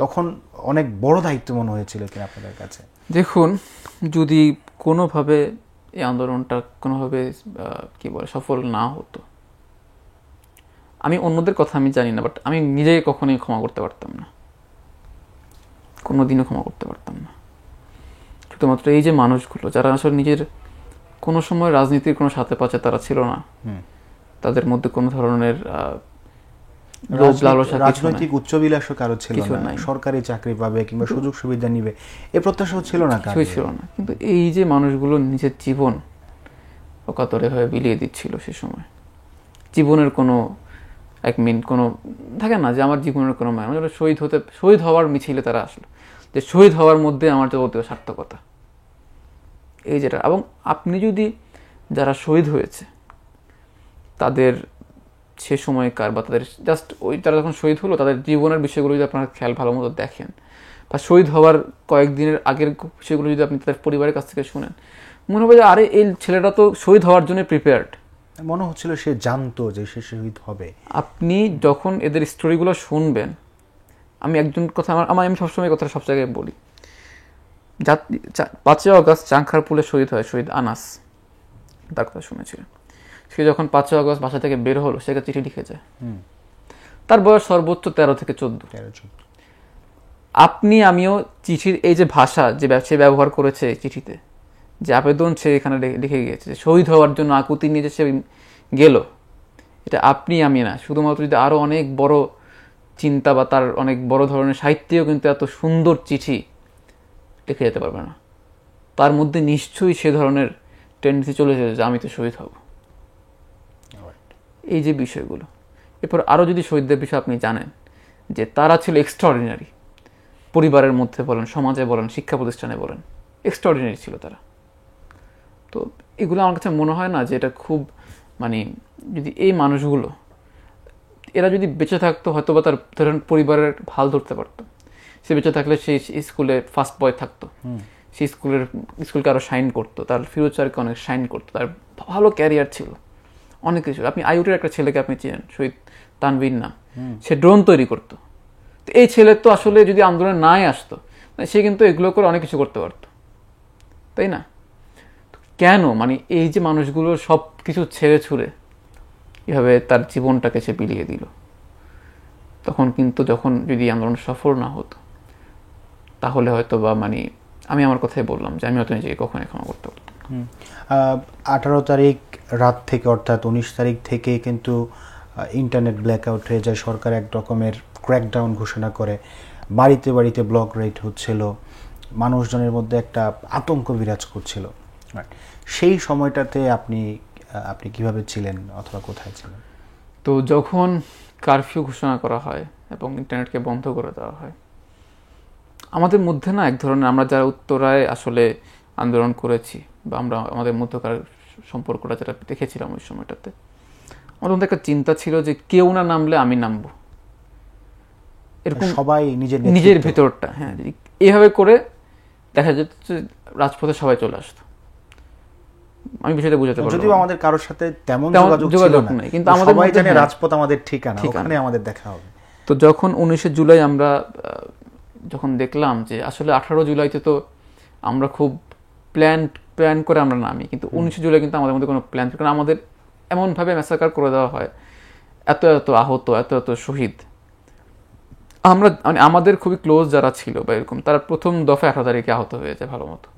তখন অনেক বড় দায়িত্ব মনে হয়েছিল কিনা আপনাদের কাছে? দেখুন, যদি কোনোভাবে এই আন্দোলনটা কোনোভাবে কি বলে সফল না হতো, আমি অন্যদের কথা আমি জানি না, বাট আমি নিজেকে কখনোই ক্ষমা করতে পারতাম না, কোনোদিনও ক্ষমা করতে পারতাম না। শুধুমাত্র এই যে মানুষগুলো যারা আসলে নিজের কোনো সময় রাজনীতির কোনো সাথে পাচ্ছে তারা ছিল না, তাদের মধ্যে কোনো ধরনের রাজনৈতিক উচ্চবিলাসও কারো ছিল না, সরকারি চাকরি পাবে কিংবা সুযোগ সুবিধা নিবে এই প্রত্যাশাও ছিল না, কিছুই ছিল না। কিন্তু এই যে মানুষগুলো নিজের জীবন অকাতরে হয়ে বিলিয়ে দিচ্ছিল সে সময়, জীবনের কোনো এক মিনিট কোনো থাকে না যে আমার জীবনের কোনো মায়া, শহীদ হওয়ার মিছিলে তারা আসলো, যে শহীদ হওয়ার মধ্যে আমার যাবতীয় সার্থকতা এই যেটা। এবং আপনি যদি যারা শহীদ হয়েছে তাদের সে সময়কার বা তাদের জাস্ট ওই তারা যখন শহীদ হলো তাদের জীবনের বিষয়গুলো যদি আপনারা খেয়াল ভালো মতো দেখেন বা শহীদ হওয়ার কয়েকদিনের আগের বিষয়গুলো যদি আপনি তাদের পরিবারের কাছ থেকে শুনেন, মনে হবে যে আরে এই ছেলেটা তো শহীদ হওয়ার জন্য প্রিপেয়ার্ড। মনে হচ্ছিল সে জানতো যে সে শহীদ হবে। আপনি যখন এদের স্টোরিগুলো শুনবেন, আমি একজন কথা আমি সবসময় কথাটা সব জায়গায় বলি, 5ই অগস্ট চাংখারপুলে শহীদ হয় শহীদ আনাস, তার কথা শুনেছিলেন। সে যখন 5ই অগস্ট বাসা থেকে বের হলো সে একটা চিঠি লিখে যায়। তার বয়স সর্বোচ্চ 13 থেকে 14। আপনি আমিও চিঠির এই যে ভাষা যে সে ব্যবহার করেছে চিঠিতে, যে আবেদন সে এখানে লিখে গিয়েছে শহীদ হওয়ার জন্য আকুতি নিয়ে যে সে গেল, এটা আপনি আমি না, শুধুমাত্র যদি আরো অনেক বড় চিন্তা বা তার অনেক বড় ধরনের সাহিত্যেও কিন্তু এত সুন্দর চিঠি লিখে যেতে পারবে না। তার মধ্যে নিশ্চয়ই সে ধরনের টেন্ডেন্সি চলে এসেছে যে আমি তো শহীদ হব। এই যে বিষয়গুলো, এরপর আরও যদি শহীদদের বিষয়ে আপনি জানেন যে তারা ছিল এক্সট্রাঅর্ডিনারি, পরিবারের মধ্যে বলেন, সমাজে বলেন, শিক্ষা প্রতিষ্ঠানে বলেন, এক্সট্রাঅর্ডিনারি ছিল তারা। তো এগুলো আমার কাছে মনে হয় না যে এটা খুব মানে যদি এই মানুষগুলো এরা যদি বেঁচে থাকতো হয়তো বা তার ধরেন পরিবারের হাল ধরতে পারতো। সে বেঁচে থাকলে সেই স্কুলে ফার্স্ট বয় থাকতো, সেই স্কুলকে আরো শাইন করতো, তার ফিউচারকে অনেক শাইন করতো, তার ভালো ক্যারিয়ার ছিল, অনেক কিছু। আপনি আইউটির একটা ছেলেকে আপনি চিনেন, শহীদ তানভীর নাম, সে ড্রোন তৈরি করতো। তো এই ছেলে তো আসলে যদি আন্দোলনে নাই আসতো সে কিন্তু এগুলো করে অনেক কিছু করতে পারতো, তাই না? কেন মানে এই যে মানুষগুলো সব কিছু ছেড়ে ছুড়ে এভাবে তার জীবনটাকে সে বিলিয়ে দিল, তখন কিন্তু যখন যদি আন্দোলন সফল না হতো তাহলে হয়তো বা মানে আমি আমার কথাই বললাম যে আমি হয়তো নিজেকে কখনোই ক্ষমা করতে পারতাম। 18 তারিখ রাত থেকে অর্থাৎ 19 তারিখ থেকে কিন্তু ইন্টারনেট ব্ল্যাকআউট হয়ে যায়, সরকার এক রকমের ক্র্যাকডাউন ঘোষণা করে, বাড়িতে বাড়িতে ব্লক রেট হচ্ছিল, মানুষজনের মধ্যে একটা আতঙ্ক বিরাজ করছিল। সেই সময়টাতে আপনি কিভাবে ছিলেন অথবা কোথায় ছিলেন? তো যখন কারফিউ ঘোষণা করা হয় এবং ইন্টারনেটকে বন্ধ করে দেওয়া হয়, আমাদের মধ্যে না এক ধরনের, আমরা যারা উত্তরায় আসলে আন্দোলন করেছি বা আমরা আমাদের মধ্যকার সম্পর্কটা যেটা দেখেছিলাম ওই সময়টাতে, আমাদের মধ্যে একটা চিন্তা ছিল যে কেউ না নামলে আমি নামবো, এরকম সবাই নিজের ভেতরটা। হ্যাঁ, এইভাবে করে দেখা যেত যে রাজপথে সবাই চলে আসতো। আমি বিষয়টা বুঝাতে পারবো, যদিও আমাদের কারোর সাথে তেমন যোগাযোগ নাই, কিন্তু আমাদের সবাই জানে রাজপথ আমাদের ঠিকানা, ওখানে আমাদের দেখা হবে। তো যখন 19 জুলাই আমরা যখন দেখলাম যে আসলে 18 জুলাইতে তো আমরা খুব প্ল্যান করে আমরা নামি, কিন্তু 19 জুলাই কিন্তু আমাদের মধ্যে কোনো প্ল্যান ছিল না। আমাদের এমনভাবে ম্যাসাকার করে দেওয়া হয়, এত এত আহত, এত এত শহীদ। আমরা মানে আমাদের খুবই ক্লোজ যারা ছিল বা এরকম, তারা প্রথম দফায় 18 তারিখে আহত হয়ে যায় ভালো মতো,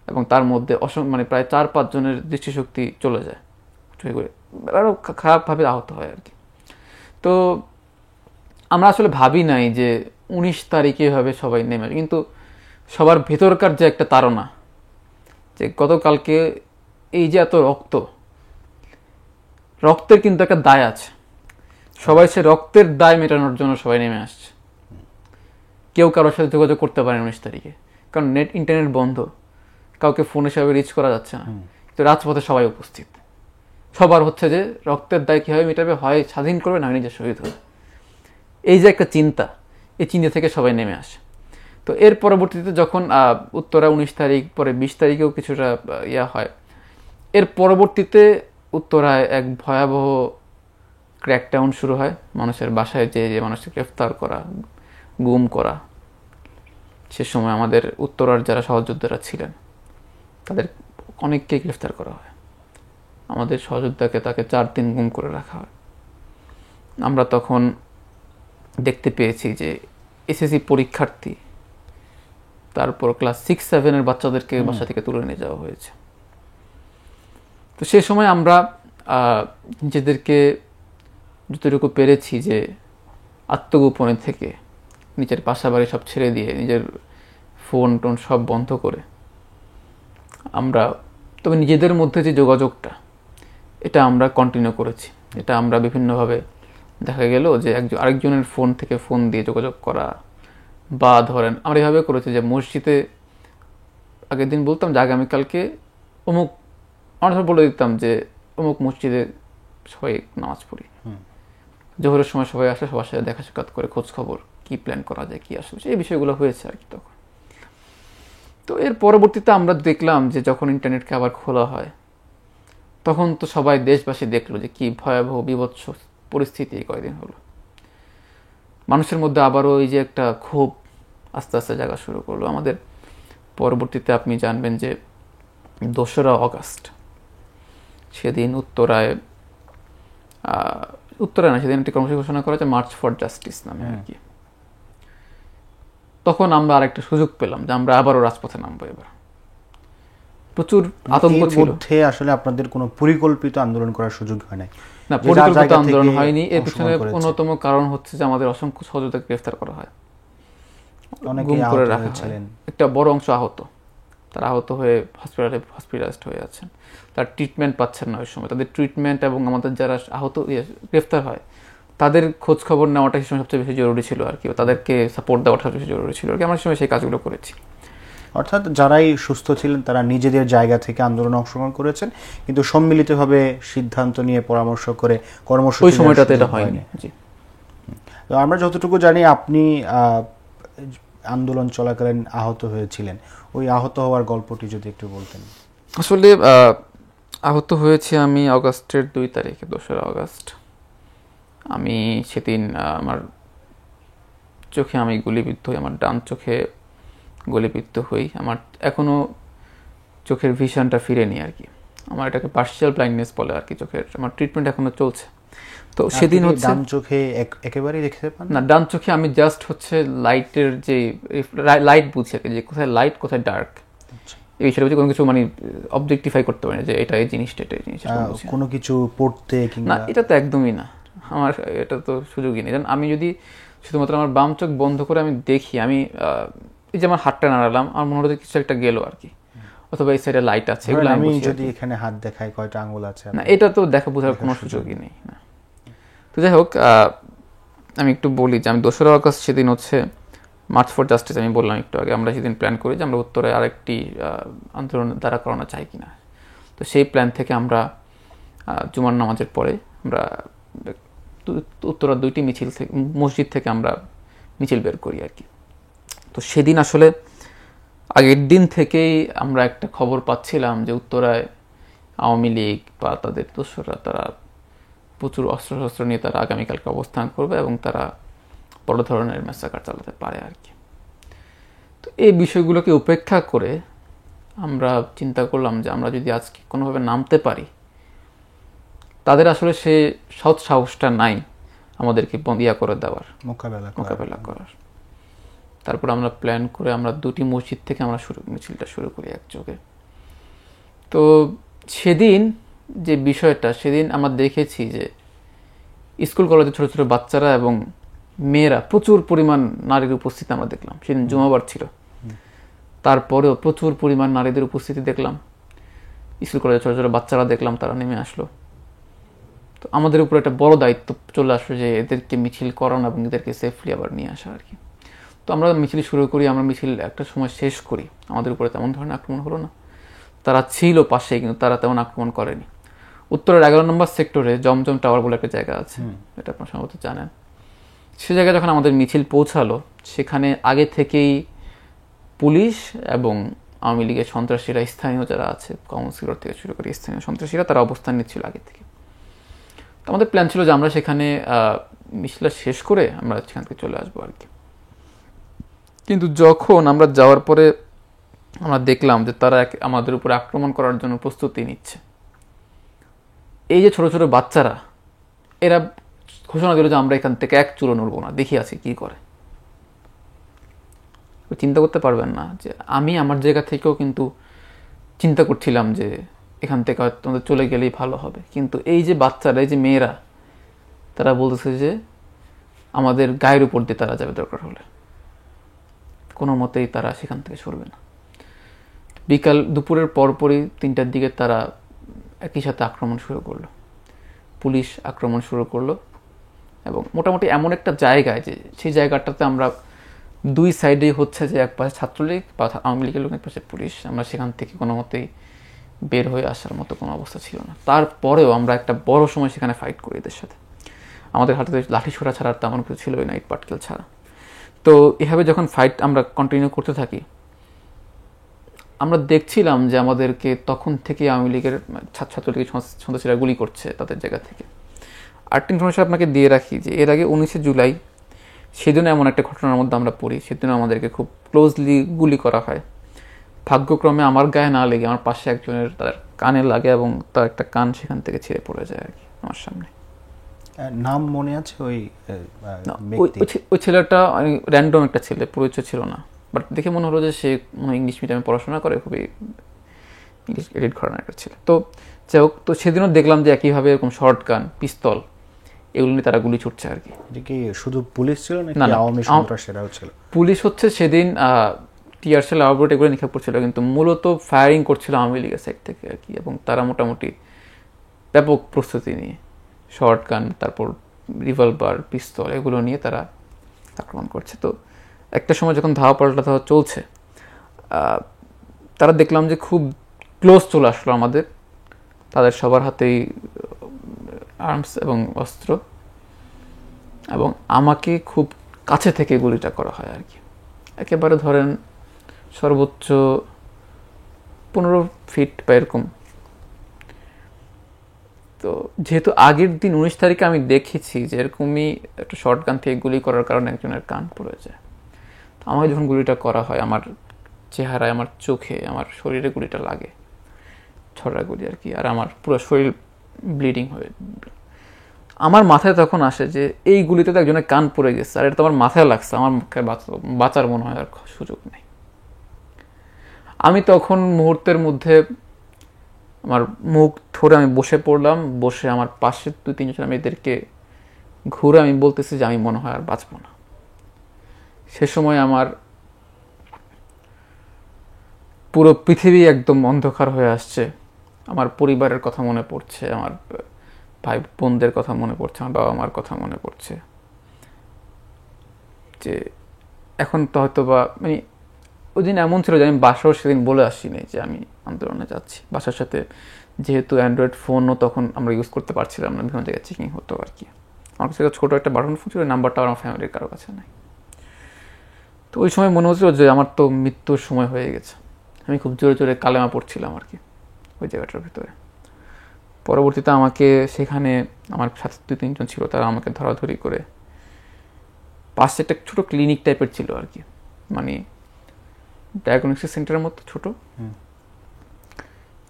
এবং তার মধ্যে মানে প্রায় 4-5 জনের দৃষ্টিশক্তি চলে যায়, আরও খারাপভাবে আহত হয় আর কি। তো আমরা আসলে ভাবি নাই যে 19 তারিখে হবে সবাই নেমে, কিন্তু সবার ভেতরকার যে একটা তাড়না যে গতকালকে এই যে এত রক্তের কিন্তু একটা দায় আছে, সবাই সে রক্তের দায় মেটানোর জন্য সবাই নেমে আসছে। কেউ কারোর সাথে যোগাযোগ করতে পারে 19 তারিখে, কারণ ইন্টারনেট বন্ধ, কাউকে ফোন হিসাবে রিচ করা যাচ্ছে না, তো রাজপথে সবাই উপস্থিত। সবার হচ্ছে যে রক্তের দায় কীভাবে মেটাবে, হয় স্বাধীন করবে না নিজে শহীদ হবে, এই যে একটা চিন্তা, এই চিন্তা থেকে সবাই নেমে আসে। তো এর পরবর্তীতে যখন উত্তরা 19 তারিখ পরে 20 তারিখেও কিছুটা হয়, এর পরবর্তীতে উত্তরায় এক ভয়াবহ ক্র্যাকডাউন শুরু হয়, মানুষের বাসায় যে মানুষকে গ্রেফতার করা, গুম করা। সে সময় আমাদের উত্তরার যারা সহযোদ্ধারা ছিলেন তাদের অনেককে গ্রেফতার করা হয়, আমাদের সহযোদ্ধাকে তাকে 4 দিন গুম করে রাখা হয়। আমরা তখন দেখতে পেয়েছি যে এসএসসি পরীক্ষার্থী, তারপর ক্লাস 6-7 বাচ্চাদেরকে বাসা থেকে তুলে নিয়ে যাওয়া হয়েছে। তো সে সময় আমরা নিজেদেরকে যতটুকু পেরেছি যে আত্মগোপনে থেকে নিজের বাসা বাড়ি সব ছেড়ে দিয়ে নিজের ফোন টোন সব বন্ধ করে আমরা, তবে নিজেদের মধ্যে যে যোগাযোগটা এটা আমরা কন্টিনিউ করেছি। এটা আমরা বিভিন্নভাবে দেখা গেল যে আরেকজনের ফোন থেকে ফোন দিয়ে যোগাযোগ করা, বা ধরেন আমরা এভাবে করেছি যে মসজিদে আগের দিন বলতাম যে আগামীকালকে অমুক, আমরা বলে দিতাম যে অমুক মসজিদে সবাই নামাজ পড়ি, জোহরের সময় সবাই আসলে সবার সাথে দেখা সাক্ষাৎ করে খোঁজ খবর কি প্ল্যান করা যায়, কি আসলে এই বিষয়গুলো হয়েছে আর কি তখন। তো এর পরবর্তীতে আমরা দেখলাম যে যখন ইন্টারনেটকে আবার খোলা হয়, তখন তো সবাই দেশবাসী দেখলো যে কি ভয়াবহ বিভৎস পরিস্থিতি এই কয়েকদিন হলো। মানুষের মধ্যে আবারও এই যে একটা ক্ষোভ আস্তে আস্তে জায়গা শুরু করলো আমাদের। পরবর্তীতে আপনি জানবেন যে 2রা অগাস্ট সেদিন উত্তরায় না, সেদিন একটি কর্মসূচি ঘোষণা করা হয়েছে মার্চ ফর জাস্টিস নামে আর কি। তখন আমরা আরেকটা সুযোগ পেলাম যে আমরা আবারও রাজপথে নামবো। এবার প্রচুর আতঙ্ক ছিল। আসলে আপনাদের কোনো পরিকল্পিত আন্দোলন করার সুযোগ হয় নাই? না, পরিকল্পিত আন্দোলন হয়নি। এর পিছনে অন্যতম কারণ হচ্ছে যে আমাদের অসংখ্য সহযোগীকে গ্রেফতার করা হয়, গুম করে রাখা হয়। একটা বড় অংশ আহত, তারা আহত হয়ে হসপিটালাইজড হয়ে আছেন, তার ট্রিটমেন্ট পাচ্ছেন না ওই সময়। তাদের ট্রিটমেন্ট এবং আমাদের যারা আহত গ্রেফতার হয় তাদের খোঁজ খবর নেওয়াটা সেই সময় সবচেয়ে বেশি জরুরি ছিল আর কি, তাদেরকে সাপোর্ট দেওয়াটা সবচেয়ে বেশি জরুরি ছিল আর কি। আমরা সময় সেই কাজগুলো করেছি। অর্থাৎ যারাই সুস্থ ছিলেন তারা নিজেদের জায়গা থেকে আন্দোলনে অংশগ্রহণ করেছেন, কিন্তু সম্মিলিতভাবে সিদ্ধান্ত নিয়ে পরামর্শ করে কর্মসূচি ওই সময়টাতে এটা হয়নি। জি, তো আমরা যতটুকু জানি আপনি আন্দোলন চলাকালীন আহত হয়েছিলেন। ওই আহত হওয়ার গল্পটি যদি একটু বলতেন। আসলে আহত হয়েছি আমি অগাস্টের 2 তারিখে, 2রা অগাস্ট। আমি সেদিন আমার চোখে আমি গুলিবিদ্ধ হই, আমার ডান চোখে গুলিবিদ্ধ হই। আমার এখনো চোখের ভিশনটা ফিরেনি আর কি। আমার এটাকে পার্শিয়াল ব্লাইন্ডনেস বলে আর কি চোখের। আমার ট্রিটমেন্ট এখনো চলছে। তো সেদিন হচ্ছে ডান চোখে একেবারেই দেখতে পান না? ডান চোখে আমি জাস্ট হচ্ছে লাইটের যে লাইট বুঝি আর কি, যে কোথায় লাইট কোথায় ডার্ক, এই বিষয়টা বুঝি। কোনো কিছু মানে অবজেক্টিফাই করতে পারি না যে এটা এই জিনিসটা, এটা এই জিনিসটা। কোনো কিছু পড়তে না, এটা তো একদমই না। আমার এটা তো সুযোগই নেই। আমি যদি শুধুমাত্র আমার বাম চোখ বন্ধ করে আমি দেখি, আমি এই যে আমার হাতটা নাড়ালাম, আমার মনে হচ্ছে কিছু একটা গেল আর কি, অথবা এই সাইডে লাইট আছে, এগুলো আমি যদি এখানে হাত দেখাই কয়টা আঙ্গুল আছে, না এটা তো দেখা বোঝার কোনো সুযোগই নেই না। তো যাই হোক, আমি একটু বলি যে আমি 2রা অগাস্ট সেদিন হচ্ছে মার্চ ফর জাস্টিস, আমি বললাম একটু আগে, আমরা সেদিন প্ল্যান করি যে আমরা উত্তরে আরেকটি আন্দোলন দ্বারা করানো চাই কিনা। তো সেই প্ল্যান থেকে আমরা জুমার নামাজের পরে আমরা উত্তরা 2টি মিছিল থেকে, মসজিদ থেকে আমরা মিছিল বের করি আর কি। তো সেদিন আসলে আগের দিন থেকেই আমরা একটা খবর পাচ্ছিলাম যে উত্তরায় আওয়ামী লীগ বা তাদের দোসররা তারা প্রচুর অস্ত্রশস্ত্র নিয়ে তারা আগামীকালকে অবস্থান করবে এবং তারা বড় ধরনের ম্যাসাকার চালাতে পারে আর কি। তো এই বিষয়গুলোকে উপেক্ষা করে আমরা চিন্তা করলাম যে আমরা যদি আজকে কোনোভাবে নামতে পারি, তাদের আসলে সে সৎ সাহসটা নাই আমাদেরকে ইয়া করে দেওয়ার, মোকাবেলা করার। তারপর আমরা প্ল্যান করে আমরা 2টি মসজিদ থেকে আমরা মিছিলটা শুরু করি একযোগে। তো সেদিন যে বিষয়টা, সেদিন আমরা দেখেছি যে স্কুল কলেজে ছোট ছোট বাচ্চারা এবং মেয়েরা, প্রচুর পরিমাণ নারীর উপস্থিতি আমরা দেখলাম। সেদিন জুমাবার ছিল, তারপরেও প্রচুর পরিমাণ নারীদের উপস্থিতি দেখলাম। স্কুল কলেজে ছোট ছোট বাচ্চারা দেখলাম, তারা নেমে আসলো। তো আমাদের উপর একটা বড় দায়িত্ব চলে আসলো যে এদেরকে মিছিল করানো এবং এদেরকে সেফলি আবার নিয়ে আসা আর কি। তো আমরা মিছিল শুরু করি, আমরা মিছিল একটা সময় শেষ করি। আমাদের উপরে তেমন ধরনের আক্রমণ হলো না, তারা ছিল পাশে কিন্তু তারা তেমন আক্রমণ করেনি। উত্তরের 11 নম্বর সেক্টরে জমজম টাওয়ার বলে একটা জায়গা আছে, এটা আপনারা সম্ভবত জানেন। সে জায়গায় যখন আমাদের মিছিল পৌঁছালো, সেখানে আগে থেকেই পুলিশ এবং আওয়ামী লীগের সন্ত্রাসীরা, স্থানীয় যারা আছে, কাউন্সিলর থেকে শুরু করে স্থানীয় সন্ত্রাসীরা, তারা অবস্থান নিচ্ছিল আগে থেকে। তো আমাদের প্ল্যান ছিল যে আমরা সেখানে মিছিলটা শেষ করে আমরা সেখান থেকে চলে আসবো আর কি। কিন্তু যখন আমরা যাওয়ার পরে আমরা দেখলাম যে তারা আমাদের উপরে আক্রমণ করার জন্য প্রস্তুতি নিচ্ছে। এই যে ছোট ছোট বাচ্চারা, এরা ঘোষণা দিল যে আমরা এখান থেকে এক চুলো নড়বো না, দেখি আছি কি করে। চিন্তা করতে পারবেন না যে আমি আমার জায়গা থেকেও কিন্তু চিন্তা করছিলাম যে এখান থেকে হয়তো তোমাদের চলে গেলেই ভালো হবে, কিন্তু এই যে বাচ্চারা, এই যে মেয়েরা, তারা বলতেছে যে আমাদের গায়ের উপর দিয়ে তারা যাবে দরকার হলে, কোনো মতেই তারা সেখান থেকে সরবে না। দুপুরের পরপরই 3টার দিকে তারা একই সাথে আক্রমণ শুরু করলো, পুলিশ আক্রমণ শুরু করলো। এবং মোটামুটি এমন একটা জায়গায় যে সেই জায়গাটাতে আমরা 2 সাইডেই হচ্ছে যে এক পাশে ছাত্রলীগ বা আওয়ামী লীগের লোক, এক পাশে পুলিশ। আমরা সেখান থেকে কোনো মতেই বের হয়ে আসার মতো কোনো অবস্থা ছিল না। তারপরেও আমরা একটা বড় সময় সেখানে ফাইট করি এদের সাথে। আমাদের হাতে লাঠি ছোড়া ছাড়া আর তেমন কিছু ছিলই না, ইট পাটকেল ছাড়া। তো এভাবে যখন ফাইট আমরা কন্টিনিউ করতে থাকি, আমরা দেখছিলাম যে আমাদেরকে তখন থেকে আওয়ামী লীগের ছাত্রলীগের সন্ত্রাসীরা গুলি করছে তাদের জায়গা থেকে। আরেকটা ইনফরমেশন আপনাকে দিয়ে রাখি যে এর আগে 19 জুলাই সেদিন এমন একটা ঘটনার মধ্যে আমরা পড়ি, সেদিন আমাদেরকে খুব ক্লোজলি গুলি করা হয়। ভাগ্যক্রমে আমার গায়ে না লেগে আমার পাশে একজনের তার কানে লাগে এবং তার একটা কান সেখান থেকে ছিঁড়ে পড়ে যায় আর কি আমার সামনে। নাম মনে আছে ওই ওই ছেলেটা র্যান্ডম একটা ছেলে, পরিচয় ছিল না, বাট দেখে মনে হলো যে সে ইংলিশ মিডিয়ামে পড়াশোনা করে, খুবই ইংলিশ এডিট ঘরানার একটা ছেলে। তো যাই হোক, তো সেদিনও দেখলাম যে একইভাবে এরকম শর্ট গান, পিস্তল এগুলো নিয়ে তারা গুলি ছুটছে আর কি। এটা কি শুধু পুলিশ ছিল নাকি না, আওয়ামী সন্ত্রাসীরাও ছিল? পুলিশ হচ্ছে সেদিন টিয়ারশেল আউটবুট এগুলো নিক্ষেপ করছিল, কিন্তু মূলত ফায়ারিং করছিল আওয়ামী লীগের সাইড থেকে আর কি। এবং তারা মোটামুটি ব্যাপক প্রস্তুতি নিয়ে শর্ট গান, তারপর রিভলভার, পিস্তল এগুলো নিয়ে তারা আক্রমণ করছে। তো একটা সময় যখন ধাওয়া পাল্টা চলছে, তারা দেখলাম যে খুব ক্লোজ চলে আসলো আমাদের, তাদের সবার হাতেই আর্মস এবং অস্ত্র, এবং আমাকে খুব কাছে থেকে গুলিটা করা হয় আর কি। একেবারে ধরেন সর্বোচ্চ 15 ফিট বা এরকম। তো যেহেতু আগের দিন 19 তারিখে আমি দেখেছি যে এরকমই একটা শর্ট গান থেকে গুলি করার কারণে একজনের কান পড়ে যায়, তো আমাকে যখন গুলিটা করা হয় আমার চেহারায়, আমার চোখে, আমার শরীরে গুলিটা লাগে, ছড়া গুলি আর কি, আর আমার পুরো শরীর ব্লিডিং হয়ে। আমার মাথায় তখন আসে যে এই গুলিতে তো একজনের কান পড়ে গেছে, আর এটা তো আমার মাথায় লাগছে, আমার মুখে বাঁচার মনে হয় আর সুযোগ নেই। আমি তখন মুহূর্তের মধ্যে আমার মুখ ধরে আমি বসে পড়লাম, বসে আমার পাশে 2-3 জন মেয়েদেরকে ঘুরে আমি বলতেছি যে আমি মনে হয় আর বাঁচব না। সে সময় আমার পুরো পৃথিবী একদম অন্ধকার হয়ে আসছে, আমার পরিবারের কথা মনে পড়ছে, আমার ভাই বোনদের কথা মনে পড়ছে, আমার বাবা মার কথা মনে পড়ছে, যে এখন তো হয়তো বা মানে ওই দিন এমন ছিল যে আমি বাসাও সেদিন বলে আসিনি যে আমি আন্দোলনে যাচ্ছি। বাসার সাথে যেহেতু অ্যান্ড্রয়েড ফোনও তখন আমরা ইউজ করতে পারছিলাম না, বিভিন্ন জায়গায় চেকিং হতো আর কি। আমার কাছে ছোটো একটা বাটন ফোন ছিল, নাম্বারটা আমার ফ্যামিলির কারো কাছে নাই। তো ওই সময় মনে হচ্ছিল যে আমার তো মৃত্যুর সময় হয়ে গেছে। আমি খুব জোরে জোরে কালেমা পড়ছিলাম আর কি ওই জায়গাটার ভিতরে। পরবর্তীতে আমাকে সেখানে আমার সাথে 2-3 জন ছিল, তারা আমাকে ধরাধরি করে পাশে একটা ছোটো ক্লিনিক টাইপের ছিল আর কি, মানে ডায়াগনস্টিক সেন্টারের মতো ছোট,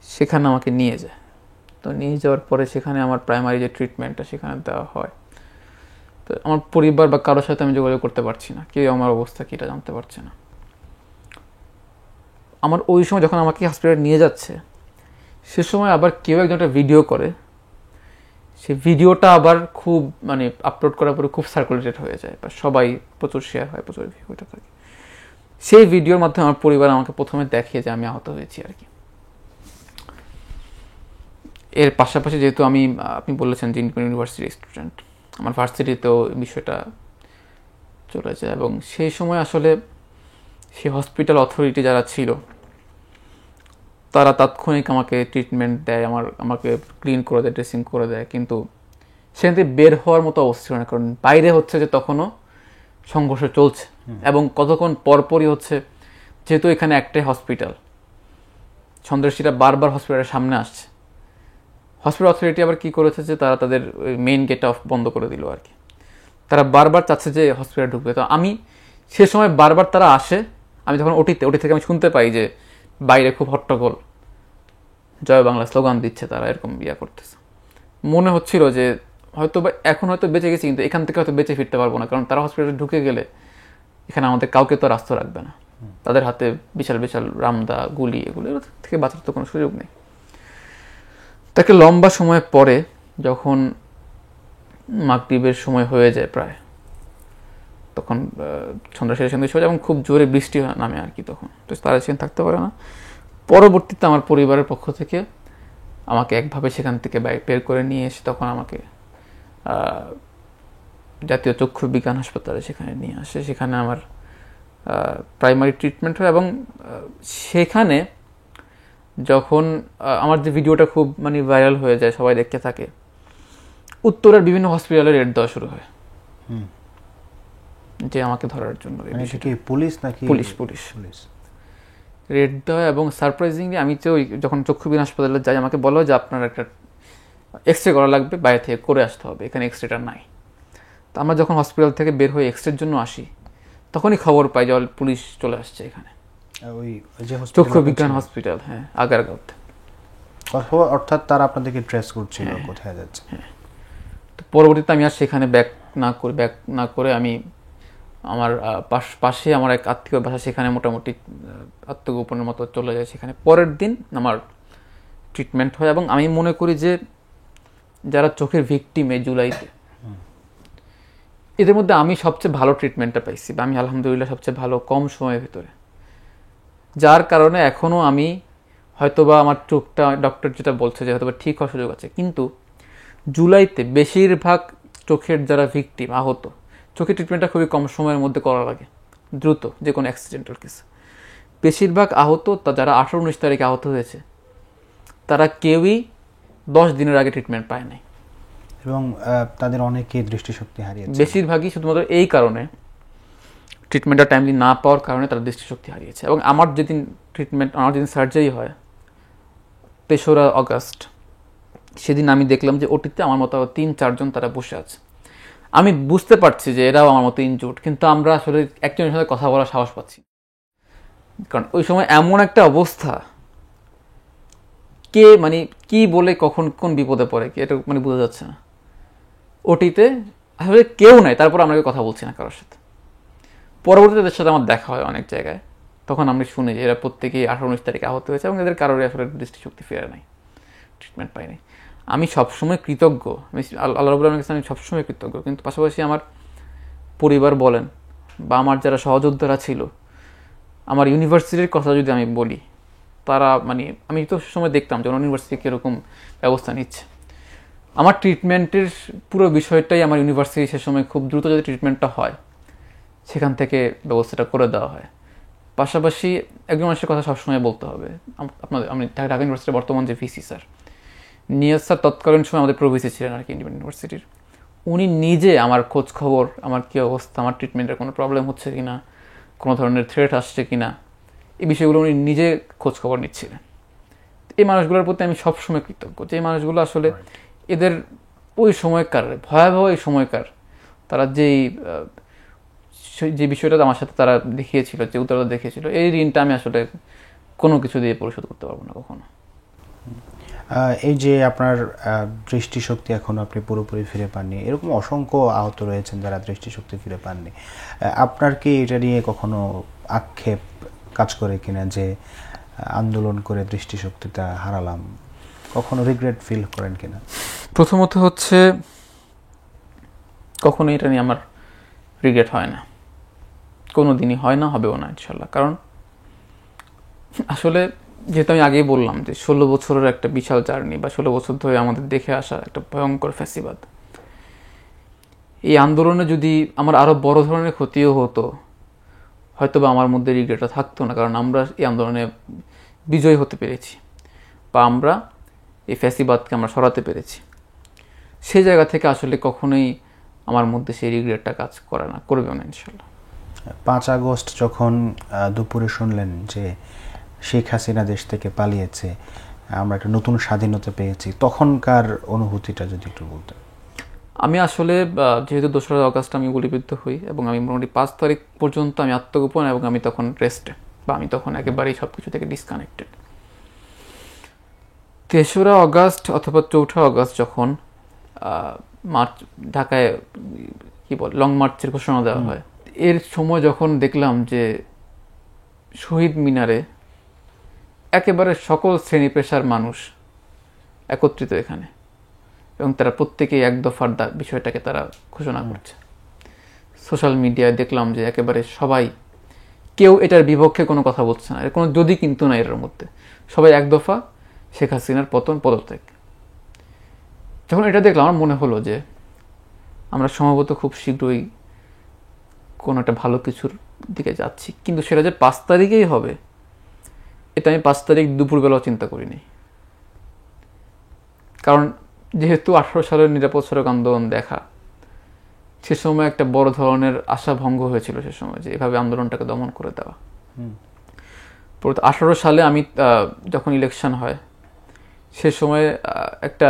সেখানে আমাকে নিয়ে যায়। তো নিয়ে যাওয়ার পরে সেখানে আমার প্রাইমারি যে ট্রিটমেন্টটা সেখানে দেওয়া হয়। তো আমার পরিবার বা কারোর সাথে আমি যোগাযোগ করতে পারছি না, কেউ আমার অবস্থা কি এটা জানতে পারছে না। আমার ওই সময় যখন আমাকে হসপিটালে নিয়ে যাচ্ছে, সে সময় আবার কেউ একজন একটা ভিডিও করে, সেই ভিডিওটা আবার খুব মানে আপলোড করার পরে খুব সার্কুলেটেড হয়ে যায়, বা সবাই প্রচুর শেয়ার হয়, প্রচুর ভিউ হতে থাকে। সেই ভিডিওর মাধ্যমে আমার পরিবার আমাকে প্রথমে দেখে যে আমি আহত হয়েছি আর কি। এর পাশাপাশি যেহেতু আপনি বলেছেন যে ইউনিভার্সিটি স্টুডেন্ট, আমার ভার্সিটিতেও বিষয়টা চলে যায়, এবং সেই সময় আসলে সেই হসপিটাল অথরিটি যারা ছিল তারা তাৎক্ষণিক আমাকে ট্রিটমেন্ট দেয়, আমাকে ক্লিন করে দেয়, ড্রেসিং করে দেয়, কিন্তু সেখান থেকে বের হওয়ার মতো অবস্থা ছিল না, কারণ বাইরে হচ্ছে যে তখনও সংঘর্ষ চলছে, এবং কতক্ষণ পরপরই হচ্ছে, যেহেতু এখানে একটাই হসপিটাল, সন্ত্রাসীরা বারবার হসপিটালের সামনে আসছে। হসপিটাল অথরিটি আবার কি করেছে যে তারা তাদের মেইন গেট অফ বন্ধ করে দিল আর কি। তারা বারবার চাচ্ছে যে হসপিটালে ঢুকবে। তো আমি সে সময় বারবার তারা আসে, আমি যখন ওটি থেকে আমি শুনতে পাই যে বাইরে খুব হট্টগোল, জয় বাংলা স্লোগান দিচ্ছে, তারা এরকম করতেছে। মনে হচ্ছিল যে হয়তো বা এখন হয়তো বেঁচে গেছি, কিন্তু এখান থেকে হয়তো বেঁচে ফিরতে পারবো না, কারণ তারা হসপিটালে ঢুকে গেলে এখানে আমাদের কাউকে তো রাস্তা রাখবে না, তাদের হাতে বিশাল বিশাল রামদা, গুলি, এগুলো থেকে বাঁচার তো কোনো সুযোগ নেই। তাকে লম্বা সময় পরে যখন মাগরিবের সময় হয়ে যায় প্রায়, তখন সন্ধ্যাশের সন্ধ্যা হয়ে যায় এবং খুব জোরে বৃষ্টি নামে আর কি। তখন তো তারা সেখানে থাকতে পারে না। পরবর্তীতে আমার পরিবারের পক্ষ থেকে আমাকে একভাবে সেখান থেকে বের করে নিয়ে এসে তখন আমাকে জাতীয় চক্ষু বিজ্ঞান হাসপাতালে সেখানে নিয়ে আসে। সেখানে আমার প্রাইমারি ট্রিটমেন্ট হয়, এবং সেখানে যখন আমার যে ভিডিওটা খুব মানে ভাইরাল হয়ে যায়, সবাই দেখতে থাকে, উত্তরের বিভিন্ন হসপিটালে রেড দেওয়া শুরু হয় হুম। যে আমাকে ধরার জন্য। মানে এটা কি পুলিশ নাকি? পুলিশ রেড দেওয়া। এবং সারপ্রাইজিংলি আমি তো যখন চক্ষুবিহীন হাসপাতালে যাই, আমাকে বলা হয় যে আপনার একটা এক্সরে করা লাগবে, বাইরে থেকে করে আসতে হবে, এখানে এক্সরেটা নাই। তো আমরা যখন হসপিটাল থেকে বের হয়ে এক্সরের জন্য আসি, তখনই খবর পাই যে পুলিশ চলে আসছে এখানে। ওই যে চক্ষু বিজ্ঞান হসপিটাল, হ্যাঁ, আগারগাঁওতে। অর্থাৎ তারা আপনাদেরকে ট্রেস করছিল কোথায় যাচ্ছে। তো পরবর্তীতে আমি আর সেখানে ব্যাক না করে আমি আমার পাশে আমার এক আত্মীয় বাসা, সেখানে মোটামুটি আত্মগোপনের মতো চলে যায় সেখানে। পরের দিন আমার ট্রিটমেন্ট হয়। এবং আমি মনে করি যে যারা চোখের ভিকটিম এই জুলাইতে, এদের মধ্যে আমি সবচেয়ে ভালো ট্রিটমেন্টটা পাইছি, বা আমি আলহামদুলিল্লাহ সবচেয়ে ভালো কম সময়ের ভিতরে, যার কারণে এখনও আমি হয়তোবা আমার চোখটা ডক্টর যেটা বলছে যে হয়তোবা ঠিক হওয়ার সুযোগ আছে। কিন্তু জুলাইতে বেশিরভাগ চোখের যারা ভিকটিম, আহত, চোখের ট্রিটমেন্টটা খুবই কম সময়ের মধ্যে করা লাগে, দ্রুত, যে কোনো অ্যাক্সিডেন্টাল কেস। বেশিরভাগ আহত যারা 18-19 তারিখে আহত হয়েছে, তারা কেউই 10 দিনের আগে ট্রিটমেন্ট পায় নাই। এবং তাদের অনেকেই দৃষ্টিশক্তি হারিয়েছে। বেশিরভাগই শুধুমাত্র এই কারণে, ট্রিটমেন্টটা টাইমলি না পাওয়ার কারণে তারা দৃষ্টিশক্তি হারিয়েছে। এবং আমার যেদিন সার্জারি হয় 3রা অগাস্ট, সেদিন আমি দেখলাম যে ওটিতে আমার মতো 3-4 জন তারা বসে আছে। আমি বুঝতে পারছি যে এরাও আমার মতো ইনজুর্ড, কিন্তু আমরা আসলে একজনের সাথে কথা বলার সাহস পাচ্ছি। কারণ ওই সময় এমন একটা অবস্থা, কে মানে কি বলে কখন কোন বিপদে পড়ে কি এটা মানে বোঝা যাচ্ছে না। ওটিতে আসলে কেউ নাই, তারপর আমরা কথা বলছি না কারোর সাথে। পরবর্তীতে এদের সাথে আমার দেখা হয় অনেক জায়গায়, তখন আমি শুনি যে এরা প্রত্যেকেই 18-19 তারিখে আহত হয়েছে এবং এদের কারোরই আসলে দৃষ্টিশক্তি ফেরে নাই, ট্রিটমেন্ট পাইনি। আমি সবসময় কৃতজ্ঞ, আমি আল্লাহ রাব্বুল আলামিনের কাছে আমি সবসময় কৃতজ্ঞ। কিন্তু পাশাপাশি আমার পরিবার বলেন বা আমার যারা সহযোদ্ধারা ছিল, আমার ইউনিভার্সিটির কথা যদি আমি বলি, তারা মানে আমি তো সময় দেখতাম যে ইউনিভার্সিটি কীরকম ব্যবস্থা নিচ্ছে। আমার ট্রিটমেন্টের পুরো বিষয়টাই আমার ইউনিভার্সিটি সে সময় খুব দ্রুত যদি ট্রিটমেন্টটা হয়, সেখান থেকে ব্যবস্থাটা করে দেওয়া হয়। পাশাপাশি একজন মানুষের কথা সবসময় বলতে হবে, আমি ঢাকা ইউনিভার্সিটির বর্তমান যে ভিসি স্যার, নিয়াজ স্যার তৎকালীন সময় আমাদের প্রভিসি ছিলেন আর কি ইউনিভার্সিটির। উনি নিজে আমার খোঁজ খবর, আমার কী অবস্থা, আমার ট্রিটমেন্টের কোনো প্রবলেম হচ্ছে কিনা, কোনো ধরনের থ্রেট আসছে কিনা, এই বিষয়গুলো উনি নিজে খোঁজ খবর নিচ্ছিলেন। এই মানুষগুলোর প্রতি আমি সবসময় কৃতজ্ঞ, যে এই মানুষগুলো আসলে এদের ওই সময়কার ভয়াবহ এই সময়কার তারা যে বিষয়টা আমার সাথে তারা দেখিয়েছিল, যে উত্তরটা দেখিয়েছিল, এই ঋণটা আমি আসলে কোনো কিছু দিয়ে পরিশোধ করতে পারবো না কখনো। এই যে আপনার দৃষ্টিশক্তি এখনো আপনি পুরোপুরি ফিরে পাননি, এরকম অসংখ্য আহত রয়েছেন যারা দৃষ্টিশক্তি ফিরে পাননি। আপনার কি এটা নিয়ে কখনো আক্ষেপ কাজ করে কিনা যে আন্দোলন করে দৃষ্টিশক্তিটা হারালাম? কখনো রিগ্রেট ফিল করেন কিনা? প্রথমত হচ্ছে কখনো এটা নিয়ে আমার রিগ্রেট হয় না, কোনো দিনই হয় না, হবেও না ইনশাল্লাহ। কারণ আসলে যেহেতু আমি আগেই বললাম যে 16 বছরের একটা বিশাল জার্নি, বা 16 বছর ধরে আমাদের দেখে আসা একটা ভয়ঙ্কর ফ্যাসিবাদ, এই আন্দোলনে যদি আমার আরও বড় ধরনের ক্ষতিও হতো, হয়তো বা আমার মধ্যে রিগ্রেটটা থাকতো না। কারণ আমরা এই আন্দোলনে বিজয়ী হতে পেরেছি, বা আমরা এই ফ্যাসিবাদকে আমরা সরাতে পেরেছি। সেই জায়গা থেকে আসলে কখনোই আমার মধ্যে সেই রিগ্রেটটা কাজ করবেও না ইনশাল্লাহ। 5 আগস্ট যখন দুপুরে শুনলেন যে শেখ হাসিনা দেশ থেকে পালিয়েছে, আমরা একটা নতুন স্বাধীনতা পেয়েছি, তখনকার অনুভূতিটা যদি একটু বলতেন। আমি আসলে যেহেতু 2রা আগস্ট আমি গুলিবিদ্ধ হই, এবং আমি মোটামুটি 5 তারিখ পর্যন্ত আমি আত্মগোপন, এবং আমি তখন রেস্টে, বা আমি তখন একেবারেই সব কিছু থেকে ডিসকানেক্টেড। 3রা আগস্ট অথবা 4ঠা আগস্ট যখন ঢাকায় লং মার্চের ঘোষণা দেওয়া হয়, এর সময় যখন দেখলাম যে শহীদ মিনারে একেবারে সকল শ্রেণী পেশার মানুষ একত্রিত এখানে, এবং তারা প্রত্যেকেই এক দফার বিষয়টাকে তারা ঘোষণা করছে। সোশ্যাল মিডিয়ায় দেখলাম যে একেবারে সবাই, কেউ এটার বিপক্ষে কোনো কথা বলছে না, কোনো যদি কিন্তু না এটার মধ্যে, সবাই এক দফা শেখ হাসিনার পদত্যাগ। যখন এটা দেখলাম, আমার মনে হলো যে আমরা সম্ভবত খুব শীঘ্রই কোনো একটা ভালো কিছুর দিকে যাচ্ছি। কিন্তু সেটা যে 5 তারিখেই হবে, এটা আমি 5 তারিখ দুপুরবেলাও চিন্তা করিনি। কারণ যেহেতু 18 সালের নিরাপদ সড়ক আন্দোলন দেখা, সে সময় একটা বড় ধরনের আশা ভঙ্গ হয়েছিল সে সময়, যে এভাবে আন্দোলনটাকে দমন করে দেওয়া। 18 সালে আমি যখন ইলেকশন হয়, সে সময় একটা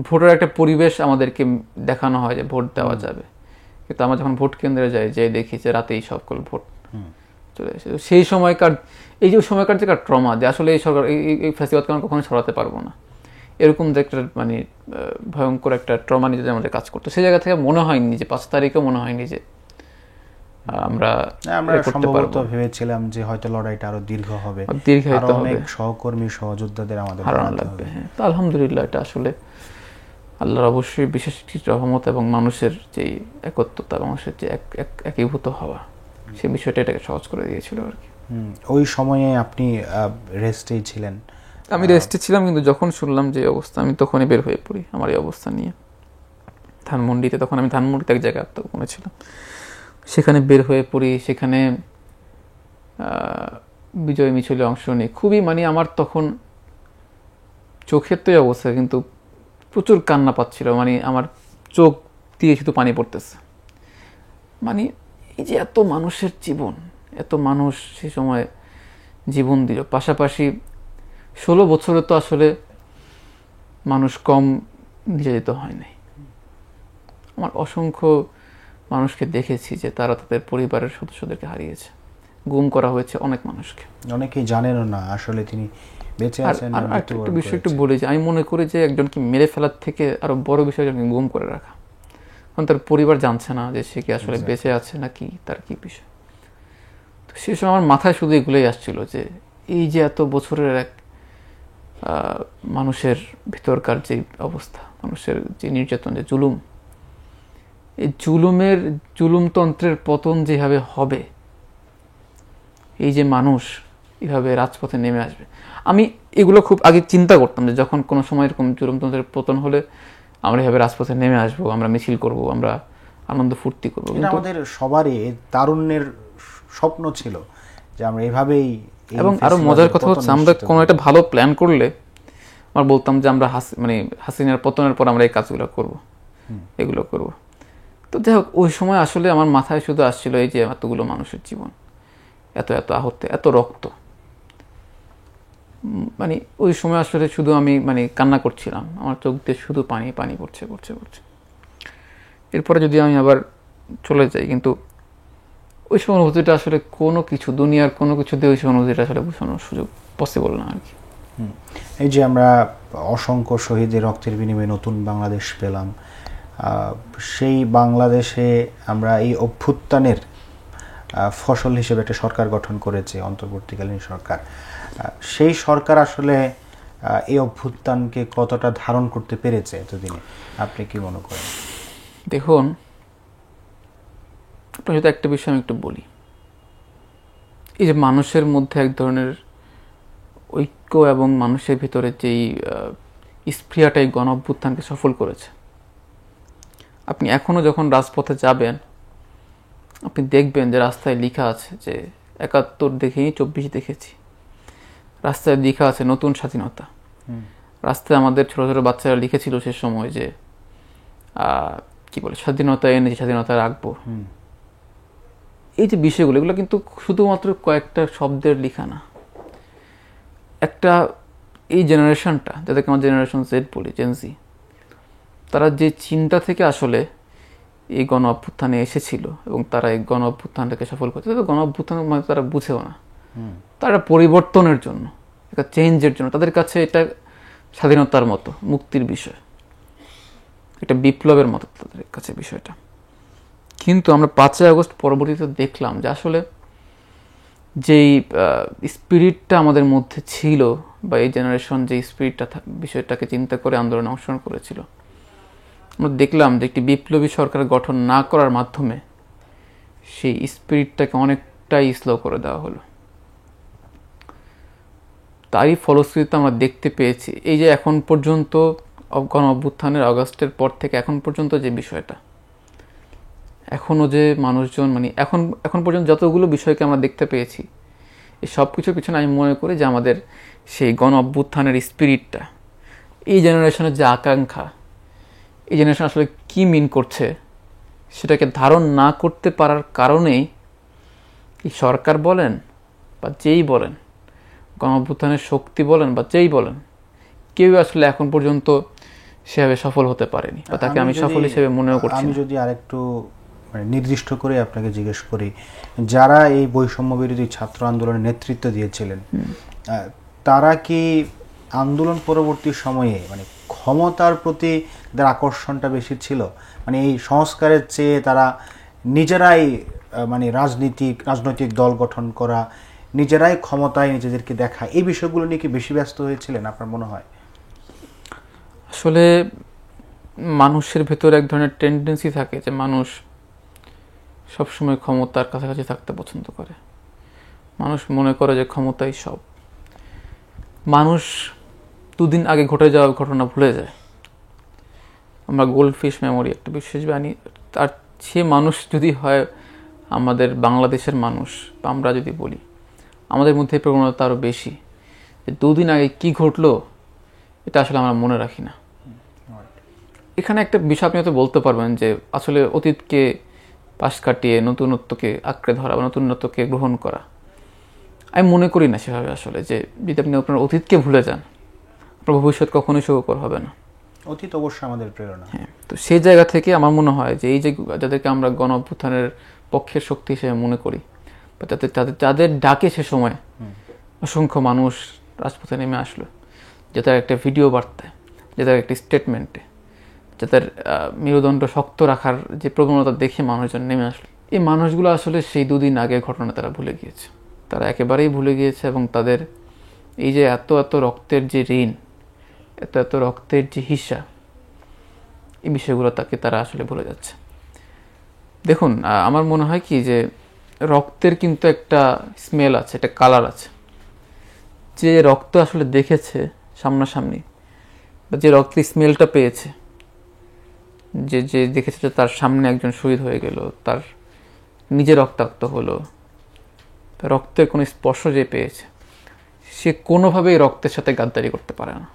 ভোটের একটা পরিবেশ আমাদেরকে দেখানো হয় যে ভোট দেওয়া যাবে, কিন্তু আমরা যখন ভোট কেন্দ্রে যাই, যে দেখি যে রাতেই সকল ভোট চলে এসে। সেই সময়কার এই যে সময়কার যে ট্রমা, যে আসলে এই সরকার এই ফ্যাসিবাদকে আমরা কখনো সরাতে পারবো না, এরকম যে একটা মানে ভয়ঙ্কর একটা ট্রমা নিজেদের আমাদের কাজ করতো। সেই জায়গা থেকে মনে হয়নি যে 5 তারিখে মনে হয়নি যে আমরা সম্ভবত ভেবেছিলাম যে হয়তো লড়াইটা আরো দীর্ঘ হবে, দীর্ঘায়িত হবে, অনেক সহকর্মী সহযোদ্ধাদের আমাদের হারানো লাগবে। হ্যাঁ, তো আলহামদুলিল্লাহ এটা আসলে আল্লাহর অবশ্যই বিশেষ রহমত এবং মানুষের যে একত্রতা, মানুষের যে একীভূত হওয়া, সেই বিষয়টা এটাকে সহজ করে দিয়েছিল আর কি। ওই সময়ে আপনি রেস্টেই ছিলেন? আমি রেস্টে ছিলাম, কিন্তু যখন শুনলাম যে অবস্থা, আমি তখনই বের হয়ে পড়ি আমার এই অবস্থা নিয়ে ধানমন্ডিতে। তখন আমি ধানমন্ডিতে এক জায়গায় আত্মগোপনে ছিলাম, সেখানে বের হয়ে পড়ি। সেখানে বিজয় মিছিলে অংশ নিই। খুবই মানে আমার তখন চোখের তো অবস্থা, কিন্তু প্রচুর কান্না পাচ্ছিল, মানে আমার চোখ দিয়ে শুধু পানি পড়তেছে। মানে এই যে এত মানুষের জীবন, এত মানুষ সে সময় জীবন দিল, পাশাপাশি 16 বছরে তো আসলে মানুষ কম নির্যাতিত হয় নাই। আমার অসংখ্য মানুষকে দেখেছি যে তারা তাদের পরিবারের সদস্যদেরকে হারিয়েছে, গুম করা হয়েছে অনেক মানুষকে। অনেকেই জানেনও না আসলে তিনি বেঁচে আছেন। আর একটা বিষয় একটু বলি, যে আমি মনে করি যে একজনকে মেরে ফেলার থেকে আরো বড় বিষয় একজনকে গুম করে রাখা, কারণ তার পরিবার জানছে না যে সে কি আসলে বেঁচে আছে নাকি তার কি বিষয়। তো সেই সময় আমার মাথায় শুধু এগুলোই আসছিল যে এই যে এত বছরের এক মানুষের ভিতরকার যে অবস্থা, মানুষের যে নির্যাতন, যে জুলুম, এই জুলুমতন্ত্রের পতন যেভাবে হবে, এই যে মানুষ এভাবে রাজপথে নেমে আসবে, আমি এগুলো খুব আগে চিন্তা করতাম যে যখন কোনো সময় এরকম জুলুমতন্ত্রের পতন হলে আমরা এভাবে রাজপথে নেমে আসবো, আমরা মিছিল করব, আমরা আনন্দ ফুর্তি করবো। কিন্তু আমাদের সবারই তারুণ্যের স্বপ্ন ছিল যে আমরা এভাবেই। এবং আরো মজার কথা হচ্ছে, আমরা কোনো একটা ভালো প্ল্যান করলে আমরা বলতাম যে আমরা হাসিনার পতনের পর আমরা এই কাজগুলো করব, এগুলো করব। তো যাই হোক, ওই সময় আসলে আমার মাথায় শুধু আসছিল এই যে এতগুলো মানুষের জীবন, এত এত আহত, এত রক্ত। মানে ওই সময় আসলে শুধু আমি মানে কান্না করছিলাম, আমার চোখ দিয়ে শুধু পানি পানি পড়ছে। এরপরে যদি আমি আবার চলে যাই, কিন্তু ওই সময় অনুভূতিটা আসলে কোনো কিছু, দুনিয়ার কোনো কিছু দিয়ে ওই সময় অনুভূতিটা আসলে বোঝানোর সুযোগ পসিবল না আর কি। এই যে আমরা অসংখ্য শহীদের রক্তের বিনিময়ে নতুন বাংলাদেশ পেলাম, সেই বাংলাদেশে আমরা এই অভ্যুত্থানের ফসল হিসেবে একটা সরকার গঠন করেছে, অন্তর্বর্তীকালীন সরকার। সেই সরকার আসলে এই অভ্যুত্থানকে কতটা ধারণ করতে পেরেছে এতদিনে, আপনি কি মনে করেন? দেখুন, হয়তো একটা বিষয় আমি একটু বলি, এই যে মানুষের মধ্যে এক ধরনের ঐক্য এবং মানুষের ভিতরে যেই স্পৃহাটাই গণ অভ্যুত্থানকে সফল করেছে। আপনি এখনো যখন রাজপথে যাবেন, আপনি দেখবেন যে রাস্তায় লেখা আছে যে 71 দেখিনি, 24 দেখেছি। রাস্তায় লেখা আছে নতুন স্বাধীনতা। রাস্তায় আমাদের ছোট ছোট বাচ্চারা লিখেছিল সে সময় যে কি বলে, স্বাধীনতা এনেছি, স্বাধীনতা রাখবো। এই যে বিষয়গুলো, এগুলো কিন্তু শুধুমাত্র কয়েকটা শব্দের লেখা না। একটা এই জেনারেশনটা, যাদেরকে আমার জেনারেশন জেড বলি, জেনজি, তারা যে চিন্তা থেকে আসলে এই গণ অভ্যুত্থানে এসেছিল এবং তারা এই গণ অভ্যুত্থানটাকে সফল করছে, গণ অভ্যুত্থান মানে তারা বুঝেও না, তারা পরিবর্তনের জন্য, একটা চেঞ্জের জন্য, তাদের কাছে এটা স্বাধীনতার মতো, মুক্তির বিষয়, একটা বিপ্লবের মতো তাদের কাছে বিষয়টা। কিন্তু আমরা 5ই আগস্ট পরবর্তীতে দেখলাম যে আসলে যেই স্পিরিটটা আমাদের মধ্যে ছিল, বা এই জেনারেশন যে স্পিরিটটা বিষয়টাকে চিন্তা করে আন্দোলনে অংশগ্রহণ করেছিল, আমরা দেখলাম যে একটি বিপ্লবী সরকার গঠন না করার মাধ্যমে সেই স্পিরিটটাকে অনেকটাই স্লো করে দেওয়া হলো। তারই ফলশ্রুতিতে আমরা দেখতে পেয়েছি এই যে এখন পর্যন্ত গণ অভ্যুত্থানের আগস্টের পর থেকে এখন পর্যন্ত যে বিষয়টা, এখনো যে মানুষজন মানে এখন পর্যন্ত যতগুলো বিষয়কে আমরা দেখতে পেয়েছি, এই সব কিছুর পিছনে আমি মনে করি যে আমাদের সেই গণ অভ্যুত্থানের স্পিরিটটা, এই জেনারেশনের যে আকাঙ্ক্ষা, এই জেনারেশন আসলে কি মিন করছে সেটাকে ধারণ না করতে পারার কারণেই এই সরকার বলেন বা যেই বলেন, গণঅভ্যুত্থানের শক্তি বলেন বা যেই বলেন, কেউ আসলে এখন পর্যন্ত সেভাবে সফল হতে পারেনি, বা তাকে আমি সফল হিসেবে মনেও করছি আমি না। যদি আরেকটু মানে নির্দিষ্ট করে আপনাকে জিজ্ঞেস করি, যারা এই বৈষম্য বিরোধী ছাত্র আন্দোলনের নেতৃত্ব দিয়েছিলেন, তারা কি আন্দোলন পরবর্তী সময়ে মানে ক্ষমতার প্রতি তাদের আকর্ষণটা বেশি ছিল, মানে এই সংস্কারের চেয়ে তারা নিজেরাই মানে রাজনৈতিক দল গঠন করা, নিজেরাই ক্ষমতায় নিজেদেরকে দেখা, এই বিষয়গুলো নিয়ে কি বেশি ব্যস্ত হয়েছিলেন আপনার মনে হয়? আসলে মানুষের ভেতরে এক ধরনের টেন্ডেন্সি থাকে যে মানুষ সবসময় ক্ষমতার কাছাকাছি থাকতে পছন্দ করে। মানুষ মনে করে যে ক্ষমতাই সব। মানুষ দুদিন আগে ঘটে যাওয়া ঘটনা ভুলে যায়। আমরা গোল্ডফিশ মেমোরি একটা বিশেষ বাণী, আর সে মানুষ যদি হয় আমাদের বাংলাদেশের মানুষ, বা আমরা যদি বলি আমাদের মধ্যে প্রবণতা আরও বেশি, যে দুদিন আগে কি ঘটলো এটা আসলে আমরা মনে রাখি না। এখানে একটা বিষয় আপনি হয়তো বলতে পারবেন যে আসলে অতীতকে পাশ কাটিয়ে নতুনত্বকে আঁকড়ে ধরা বা নতুনত্বকে গ্রহণ করা, আমি মনে করি না সেভাবে। আসলে যে যদি আপনি আপনার অতীতকে ভুলে যান, আপনার ভবিষ্যৎ কখনোই সুখকর হবে না। অতীত অবশ্যই আমাদের প্রেরণা। হ্যাঁ, তো সেই জায়গা থেকে আমার মনে হয় যে এই যে যাদেরকে আমরা গণ অভ্যুত্থানের পক্ষের শক্তি হিসেবে মনে করি, বা যাদের ডাকে সে সময় অসংখ্য মানুষ রাজপথে নেমে আসলো, যাদের একটা ভিডিও বার্তায়, যাদের একটা স্টেটমেন্টে, যাদের মেরুদণ্ড শক্ত রাখার যে প্রবণতা দেখে মানুষজন নেমে আসলো, এই মানুষগুলো আসলে সেই দুদিন আগের ঘটনা তারা ভুলে গিয়েছে। তারা একেবারেই ভুলে গিয়েছে, এবং তাদের এই যে এত এত রক্তের যে ঋণ, এত এত রক্তের যে হিসা, এই বিষয়গুলো তারা আসলে ভুলে যাচ্ছে। দেখুন, আমার মনে হয় কি যে রক্তের কিন্তু একটা স্মেল আছে, একটা কালার আছে। যে রক্ত আসলে দেখেছে সামনাসামনি, বা যে রক্তের স্মেলটা পেয়েছে, যে যে দেখেছে যে তার সামনে একজন শহীদ হয়ে গেল, তার নিজে রক্তাক্ত হলো, তার রক্তের কোনো স্পর্শ যে পেয়েছে, সে কোনোভাবেই রক্তের সাথে গাদ্দারি করতে পারে না,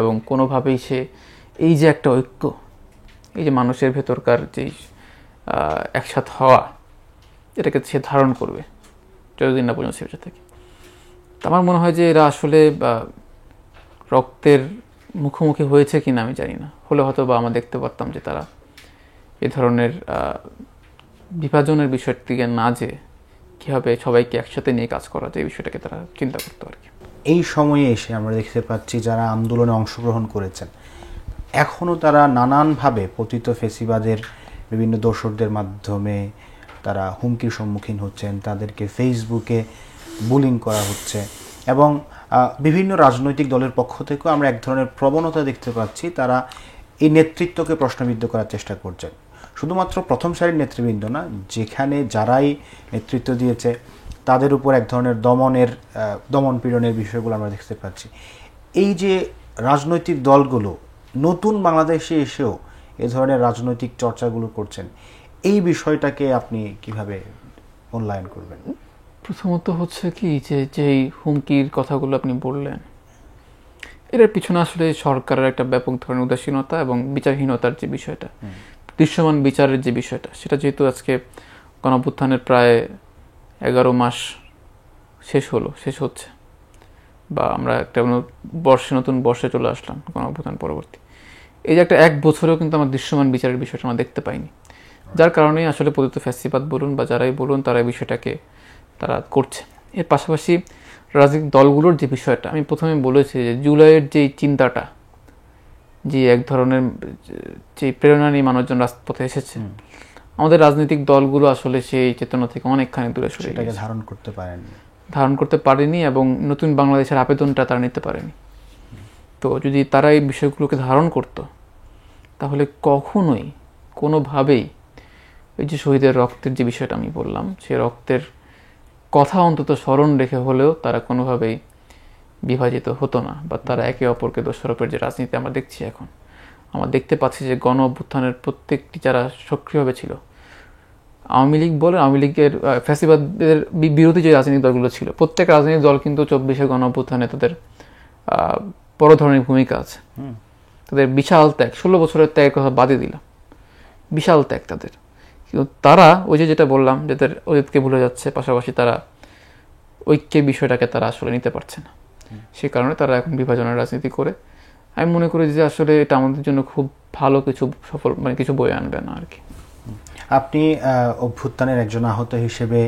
এবং কোনোভাবেই সে এই যে একটা ঐক্য, এই যে মানুষের ভেতরকার যেই একসাথ হওয়া, এটাকে সে ধারণ করবে যতদিন না পর্যন্ত সে বেঁচে থাকে। আমার মনে হয় যে এরা আসলে রক্তের মুখোমুখি হয়েছে কিনা আমি জানি না, হলে হয়তো বা আমরা দেখতে পারতাম যে তারা এ ধরনের বিভাজনের বিষয়টিকে না যে কীভাবে সবাইকে একসাথে নিয়ে কাজ করা যায়, এই বিষয়টাকে তারা চিন্তা করতো আর কি। এই সময়ে এসে আমরা দেখতে পাচ্ছি যারা আন্দোলনে অংশগ্রহণ করেছেন এখনও তারা নানানভাবে পতিত ফেসিবাদের বিভিন্ন দোসরদের মাধ্যমে তারা হুমকির সম্মুখীন হচ্ছেন, তাদেরকে ফেসবুকে বুলিং করা হচ্ছে, এবং বিভিন্ন রাজনৈতিক দলের পক্ষ থেকেও আমরা এক ধরনের প্রবণতা দেখতে পাচ্ছি, তারা এই নেতৃত্বকে প্রশ্নবিদ্ধ করার চেষ্টা করছেন। শুধুমাত্র প্রথম সারির নেতৃবৃন্দ না, যেখানে যারাই নেতৃত্ব দিয়েছে তাদের উপর এক ধরনের দমন পীড়নের বিষয়গুলো আমরা দেখতে পাচ্ছি। এই যে রাজনৈতিক দলগুলো নতুন বাংলাদেশে এসেও এ ধরনের রাজনৈতিক চর্চাগুলো করছেন, এই বিষয়টাকে আপনি কিভাবে মূল্যায়ন করবেন? প্রথমত হচ্ছে কি যে যেই হুমকির কথাগুলো আপনি বললেন, এটার পিছনে আসলে সরকারের একটা ব্যাপক ধরনের উদাসীনতা এবং বিচারহীনতার যে বিষয়টা, দৃশ্যমান বিচারের যে বিষয়টা, সেটা যেহেতু আজকে গণঅভ্যুত্থানের প্রায় 11 মাস শেষ হচ্ছে, বা আমরা একটা নতুন বর্ষে চলে আসলাম গণঅভ্যুত্থান পরবর্তী, এই যে একটা 1 বছরেও কিন্তু আমার দৃশ্যমান বিচারের বিষয়টা আমরা দেখতে পাইনি, যার কারণেই আসলে পতিত ফ্যাসিবাদ বলুন বা যারাই বলুন তারা এই বিষয়টাকে তারা করছে। এর পাশাপাশি রাজনৈতিক দলগুলোর যে বিষয়টা, আমি প্রথমে বলেছি যে জুলাইয়ের যেই চিন্তাটা, যে এক ধরনের যে প্রেরণা নিয়ে মানুষজন রাজপথে এসেছে, আমাদের রাজনৈতিক দলগুলো আসলে সেই চেতনা থেকে অনেকখানি দূরে সরে গেছে, ধারণ করতে পারেনি, এবং নতুন বাংলাদেশের আবেদনটা তারা নিতে পারেনি। তো যদি তারা এই বিষয়গুলোকে ধারণ করত, তাহলে কখনোই কোনোভাবেই এই যে শহীদের রক্তের যে বিষয়টা আমি বললাম, সে রক্তের কথা অন্তত স্মরণ রেখে হলেও তারা কোনোভাবেই বিভাজিত হতো না, বা তারা একে অপরকে দোষারোপের যে রাজনীতি আমরা দেখছি এখন, আমরা দেখতে পাচ্ছি যে গণ অভ্যুত্থানের প্রত্যেকটি যারা সক্রিয়ভাবে ছিল, আওয়ামী লীগ বলে, আওয়ামী লীগের ফ্যাসিবাদের বিরোধী যে রাজনৈতিক দলগুলো ছিল, প্রত্যেক রাজনৈতিক দল কিন্তু 24শে গণ অভ্যুত্থানে তাদের বড় ধরনের ভূমিকা আছে। তাদের বিশাল ত্যাগ, 16 বছরের ত্যাগের কথা বাদে দিলাম, বিশাল ত্যাগ তাদের। কিন্তু তারা ওই যেটা বললাম, যাদের অতীতকে ভুলে যাচ্ছে, পাশাপাশি তারা ঐক্যের বিষয়টাকে তারা আসলে নিতে পারছে না। সেই কারণে তারা এখন বিভাজনের রাজনীতি করে। আমি মনে করি যে আসলে এটা আমাদের জন্য খুব ভালো কিছু সফল কিছু বয়ে আনবে না আর কি। আপনি অভ্যুত্থানের একজন আহত হিসেবে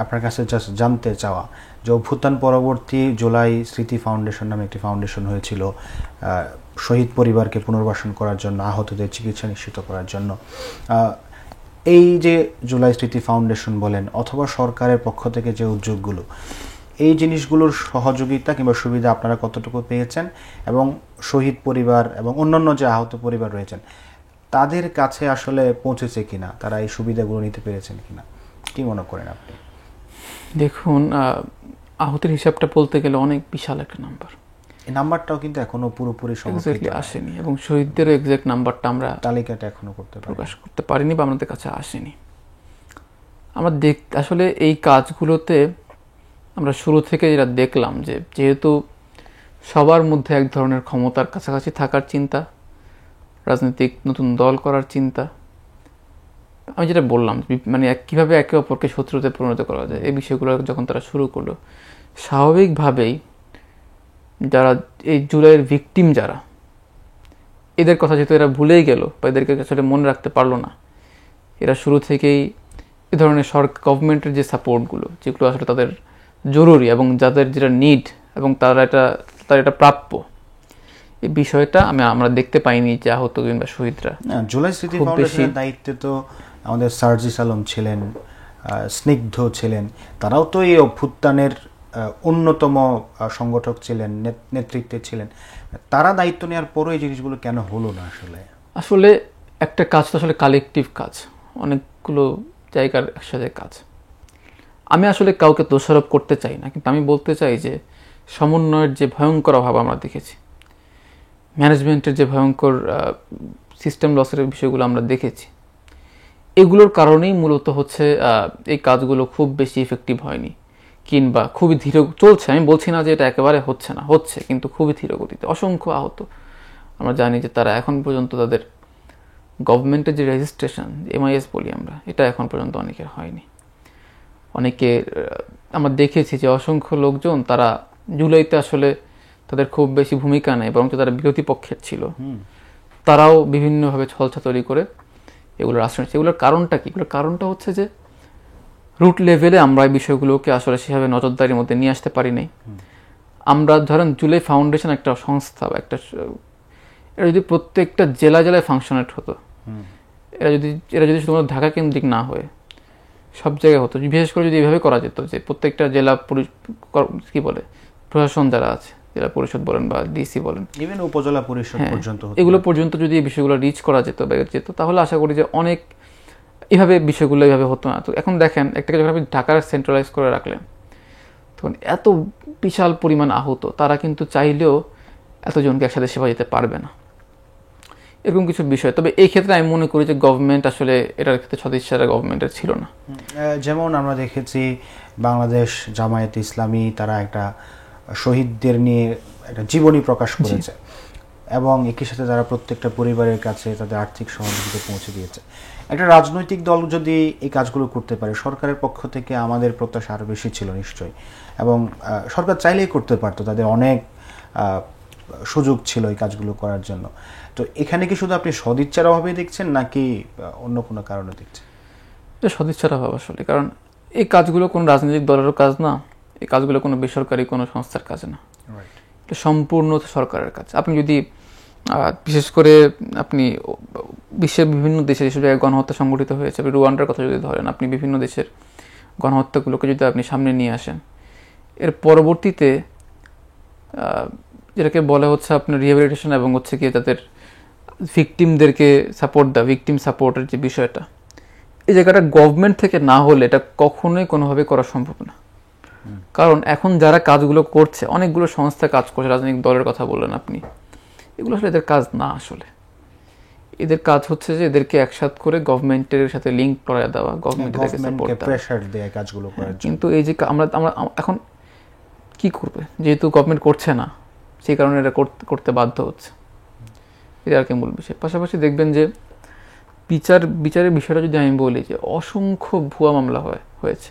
আপনার কাছে জাস্ট জানতে চাওয়া যে অভ্যুত্থান পরবর্তী জুলাই স্মৃতি ফাউন্ডেশন নামে একটি ফাউন্ডেশন হয়েছিল শহীদ পরিবারকে পুনর্বাসন করার জন্য, আহতদের চিকিৎসা নিশ্চিত করার জন্য। এই যে জুলাই স্মৃতি ফাউন্ডেশন বলেন অথবা সরকারের পক্ষ থেকে যে উদ্যোগগুলো, এই জিনিসগুলোর সহযোগিতা কিংবা সুবিধা আপনারা কতটুকু পেয়েছেন, এবং শহীদ পরিবার এবং অন্যান্য যে আহত পরিবার রয়েছেন তাদের কাছে আসলে পৌঁছেছে কিনা, তারা এই সুবিধাগুলো নিতে পেরেছেন কিনা, কি মনে করেন আপনি? দেখুন, আহতের হিসাবটা বলতে গেলে অনেক বিশাল একটা নাম্বার। এই নাম্বারটাও কিন্তু এখনো পুরোপুরি আসেনি, এবং শহীদদের এক্সাক্ট নাম্বারটা আমরা তালিকাটা এখনো প্রকাশ করতে পারিনি বা আমাদের কাছে আসেনি। আমরা আসলে এই কাজগুলোতে আমরা শুরু থেকে যেটা দেখলাম, যে যেহেতু সবার মধ্যে এক ধরনের ক্ষমতার কাছাকাছি থাকার চিন্তা, রাজনৈতিক নতুন দল করার চিন্তা, আমি যেটা বললাম মানে কীভাবে একে অপরকে শত্রুতে পরিণত করা যায়, এই বিষয়গুলো যখন তারা শুরু করলো, স্বাভাবিকভাবেই যারা এই জুলাইয়ের ভিকটিম যারা, এদের কথা যেহেতু এরা ভুলেই গেল বা এদেরকে আসলে মনে রাখতে পারলো না, এরা শুরু থেকেই এ ধরনের গভর্নমেন্টের যে সাপোর্টগুলো, যেগুলো আসলে তাদের জরুরি এবং যাদের যেটা নিড এবং তারা এটা প্রাপ্য, এই বিষয়টা আমরা দেখতে পাইনি যে আহত কিংবা শহীদরা। জুলাই স্মৃতি ফাউন্ডেশনের দায়িত্বে তো আমাদের সার্জিস আলম ছিলেন, স্নিগ্ধ ছিলেন, তারাও তো এই অভ্যুত্থানের অন্যতম সংগঠক ছিলেন, নেতৃত্বে ছিলেন। তারা দায়িত্ব নেওয়ার পরও এই জিনিসগুলো কেন হলো না? আসলে একটা কাজ তো আসলে কালেকটিভ কাজ, অনেকগুলো জায়গার একসাথে কাজ। আমি আসলে কাউকে দোষারোপ করতে চাই না, কিন্তু আমি বলতে চাই যে সমন্বয়ের যে ভয়ঙ্কর অভাব আমরা দেখেছি, ম্যানেজমেন্টের যে ভয়ঙ্কর সিস্টেম লসের বিষয়গুলো আমরা দেখেছি, এগুলোর কারণেই মূলত হচ্ছে এই কাজগুলো খুব বেশি ইফেক্টিভ হয়নি কিংবা খুবই ধীর চলছে। আমি বলছি না যে এটা একেবারে হচ্ছে না, হচ্ছে, কিন্তু খুবই ধীর গতিতে। অসংখ্য আহত, আমরা জানি যে তারা এখন পর্যন্ত তাদের গভর্নমেন্টের যে রেজিস্ট্রেশন, MIS বলি আমরা, এটা এখন পর্যন্ত অনেকের হয়নি। অনেকে আমরা দেখেছি যে অসংখ্য লোকজন তারা জুলাইতে আসলে তাদের খুব বেশি ভূমিকা নেই, বরং তারা বিরোধী পক্ষের ছিল, তারাও বিভিন্নভাবে ছলছাতুরি করে এগুলোর আশ্রয় নিচ্ছে। এগুলোর কারণটা কি? এগুলোর কারণটা হচ্ছে যে রুট লেভেলে আমরা এই বিষয়গুলোকে আসলে সেভাবে নজরদারির মধ্যে নিয়ে আসতে পারি নাই। আমরা ধরেন জুলাই ফাউন্ডেশন একটা সংস্থা বা একটা, এটা যদি প্রত্যেকটা জেলায় ফাংশনেট হতো, এরা যদি শুধুমাত্র ঢাকা কেন্দ্রিক না হয়ে সব জায়গায় হতো, বিশেষ করে যদি এভাবে করা যেত যে প্রত্যেকটা জেলা কি বলে প্রশাসন যারা আছে, জেলা পরিষদ বলেন বা ডিসি বলেন, ইভেন উপজেলা পরিষদ পর্যন্ত, এগুলো পর্যন্ত যদি এই বিষয়গুলো রিচ করা যেত তাহলে আশা করি যে অনেক এভাবে বিষয়গুলো এইভাবে হতো না। তো এখন দেখেন, একটাকে যখন আপনি ঢাকার সেন্ট্রালাইজ করে রাখলেন, তখন এত বিশাল পরিমাণ আহত, তারা কিন্তু চাইলেও এতজনকে একসাথে সেবা দিতে পারবে না, এরকম কিছু বিষয়। তবে এই ক্ষেত্রে আমি মনে করি যে গভর্নমেন্ট আসলে এটার ক্ষেত্রে সদিচ্ছাটা গভর্নমেন্টের ছিল না। যেমন আমরা দেখেছি বাংলাদেশ জামায়াত ইসলামী, তারা একটা শহীদদের নিয়ে একটা জীবনী প্রকাশ করেছে এবং একই সাথে তারা প্রত্যেকটা পরিবারের কাছে তাদের আর্থিক সহযোগিতা পৌঁছে দিয়েছে। একটা রাজনৈতিক দল যদি এই কাজগুলো করতে পারে, সরকারের পক্ষ থেকে আমাদের প্রত্যাশা আরও বেশি ছিল নিশ্চয়ই, এবং সরকার চাইলেই করতে পারতো, তাদের অনেক সুযোগ ছিল এই কাজগুলো করার জন্য। তো এখানে কি শুধু আপনি সদিচ্ছার অভাবে দেখছেন নাকি অন্য কোনো কারণে দেখছেন? এটা সদিচ্ছার অভাব আসলে, কারণ এই কাজগুলো কোনো রাজনৈতিক দলেরও কাজ না, এই কাজগুলো কোনো বেসরকারি কোনো সংস্থার কাজ না, এটা সম্পূর্ণ সরকারের কাজ। আপনি যদি বিশেষ করে আপনি বিশ্বের বিভিন্ন দেশে যেসব জায়গায় গণহত্যা সংঘটিত হয়েছে, আপনি রুয়ান্ডার কথা যদি ধরেন, আপনি বিভিন্ন দেশের গণহত্যাগুলোকে যদি আপনি সামনে নিয়ে আসেন, এর পরবর্তীতে যেটাকে বলা হচ্ছে আপনার রিহ্যাবিলিটেশন এবং হচ্ছে কি তাদের ভিকটিমদেরকে সাপোর্ট দেওয়া, ভিকটিম সাপোর্টের যে বিষয়টা, এই জায়গাটা গভর্নমেন্ট থেকে না হলে এটা কখনোই কোনোভাবে করা সম্ভব না। কারণ এখন যারা কাজগুলো করছে, অনেকগুলো সংস্থা কাজ করছে, রাজনৈতিক দলের কথা বললেন আপনি, এগুলো আসলে এদের কাজ না। আসলে এদের কাজ হচ্ছে যে এদেরকে একসাথ করে গভর্নমেন্টের সাথে লিঙ্ক করায় দেওয়া, গভর্নমেন্টকে সাপোর্ট দেওয়া, প্রেসার দেয়া কাজগুলো করার। কিন্তু এই যে আমরা এখন কি করবে, যেহেতু গভর্নমেন্ট করছে না, সেই কারণে এটা করতে বাধ্য হচ্ছে। এটা আর কি মূল বিষয়। পাশাপাশি দেখবেন যে বিচারের বিষয়টা যদি আমি বলি, যে অসংখ্য ভুয়া মামলা হয়েছে,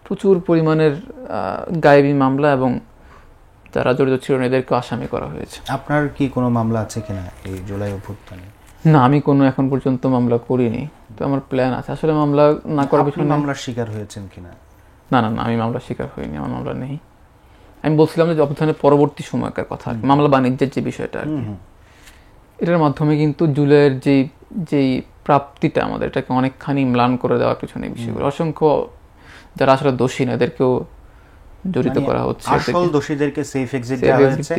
প্রচুর পরিমাণের গায়েবী মামলা, এবং যারা জড়িত ছিল এদেরকে আসামি করা হয়েছে। আপনার কি কোনো মামলা আছে কিনা এই জুলাই অভ্যুত্থানে? না, আমি কোনো এখন পর্যন্ত মামলা করিনি, তো আমার প্ল্যান আছে। আসলে মামলা না করার পিছনে মামলার শিকার হয়েছেন কিনা? না, আমি মামলার শিকার হইনি, আমার মামলা নেই। আমি বলছিলাম যে অভ্যুত্থানের পরবর্তী সময়কার কথা, মামলা বাণিজ্যের যে বিষয়টা আর কি, এটার মাধ্যমে কিন্তু জুলাইয়ের যেই প্রাপ্তিটা আমাদের, এটাকে অনেকখানি ম্লান করে দেওয়ার পিছনে বিষয়গুলো, অসংখ্য যারা আসলে দোষী না এদেরকেও জড়িত করা হচ্ছে, আসল দোষীদেরকে সেফ এক্সিট দেওয়া হয়েছে,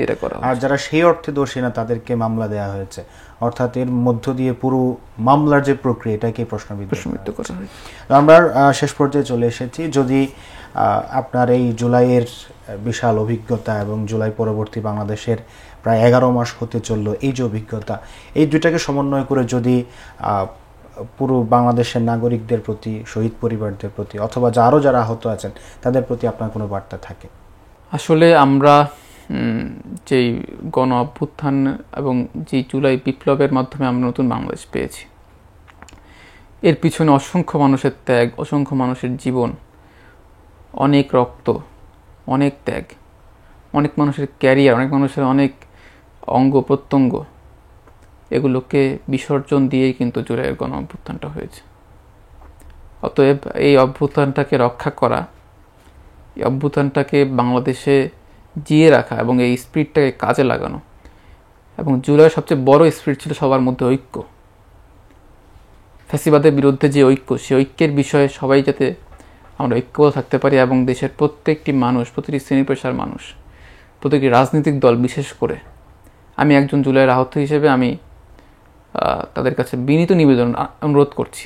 আর যারা সেই অর্থে দোষী না তাদেরকে মামলা দেওয়া হয়েছে। অর্থাৎ এর মধ্য দিয়ে পুরো মামলার যে প্রক্রিয়া এটাকে প্রশ্নবিদ্ধ করা হয়েছে। আমরা শেষ পর্যায়ে চলে এসেছি। যদি আপনার এই জুলাইয়ের বিশাল অভিজ্ঞতা এবং জুলাই পরবর্তী বাংলাদেশের প্রায় 11 মাস হতে চললো, এই যে অভিজ্ঞতা, এই দুইটাকে সমন্বয় করে যদি পুরো বাংলাদেশের নাগরিকদের প্রতি, শহীদ পরিবারদের প্রতি, অথবা যারা আহত আছেন তাদের প্রতি আপনার কোনো বার্তা থাকে? আসলে আমরা যেই গণ অভ্যুত্থান এবং যে জুলাই বিপ্লবের মাধ্যমে আমরা নতুন বাংলাদেশ পেয়েছি, এর পিছনে অসংখ্য মানুষের ত্যাগ, অসংখ্য মানুষের জীবন, অনেক রক্ত, অনেক ত্যাগ, অনেক মানুষের ক্যারিয়ার, অনেক মানুষের অনেক অঙ্গ প্রত্যঙ্গ, এগুলোকে বিসর্জন দিয়েই কিন্তু জুলাইয়ের গণ অভ্যুত্থানটা হয়েছে। অতএব এই অভ্যুত্থানটাকে রক্ষা করা, এই অভ্যুত্থানটাকে বাংলাদেশে জিয়ে রাখা এবং এই স্পিরিটটাকে কাজে লাগানো, এবং জুলাইয়ের সবচেয়ে বড় স্পিরিট ছিল সবার মধ্যে ঐক্য, ফ্যাসিবাদের বিরুদ্ধে যে ঐক্য, সেই ঐক্যের বিষয়ে সবাই যাতে আমরা ঐক্যবদ্ধ থাকতে পারি, এবং দেশের প্রত্যেকটি মানুষ, প্রতিটি শ্রেণী পেশার মানুষ, প্রতিটি রাজনৈতিক দল, বিশেষ করে আমি একজন জুলাইয়ের আহত হিসেবে আমি তাদের কাছে বিনীত নিবেদন, অনুরোধ করছি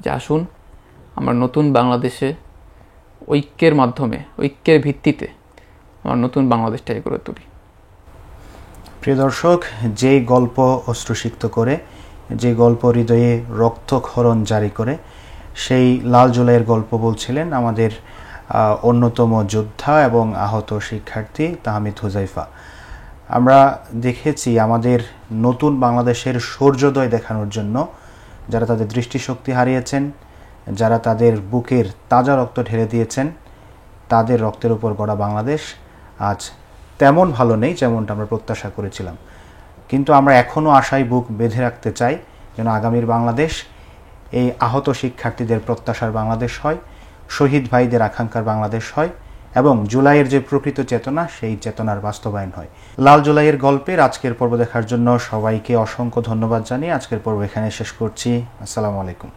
যে আসুন আমরা নতুন বাংলাদেশে ঐক্যের মাধ্যমে, ঐক্যের ভিত্তিতে আমরা নতুন বাংলাদেশটাকে গড়ে তুলি। প্রিয় দর্শক, যেই গল্প অশ্রুসিক্ত করে, যে গল্প হৃদয়ে রক্তক্ষরণ জারি করে, সেই লাল জুলাইয়ের গল্প বলছিলেন আমাদের অন্যতম যোদ্ধা এবং আহত শিক্ষার্থী তাহমিদ হুজাইফা। আমরা দেখেছি আমাদের নতুন বাংলাদেশের সূর্যোদয় দেখানোর জন্য যারা তাদের দৃষ্টিশক্তি হারিয়েছেন, যারা তাদের বুকের তাজা রক্ত ঢেলে দিয়েছেন, তাদের রক্তের উপর গড়া বাংলাদেশ আজ তেমন ভালো নেই যেমনটা আমরা প্রত্যাশা করেছিলাম। কিন্তু আমরা এখনও আশায় বুক বেঁধে রাখতে চাই যেন আগামীর বাংলাদেশ এই আহত শিক্ষার্থীদের প্রত্যাশার বাংলাদেশ হয়, শহীদ ভাইদের আকাঙ্ক্ষার বাংলাদেশ হয়, এবং জুলাইয়ের যে প্রকৃত চেতনা, সেই চেতনার বাস্তবায়ন হয়। লাল জুলাইয়ের গল্পের আজকের পর্ব দেখার জন্য সবাইকে অসংখ্য ধন্যবাদ জানিয়ে আজকের পর্ব এখানে শেষ করছি। আসসালামু আলাইকুম।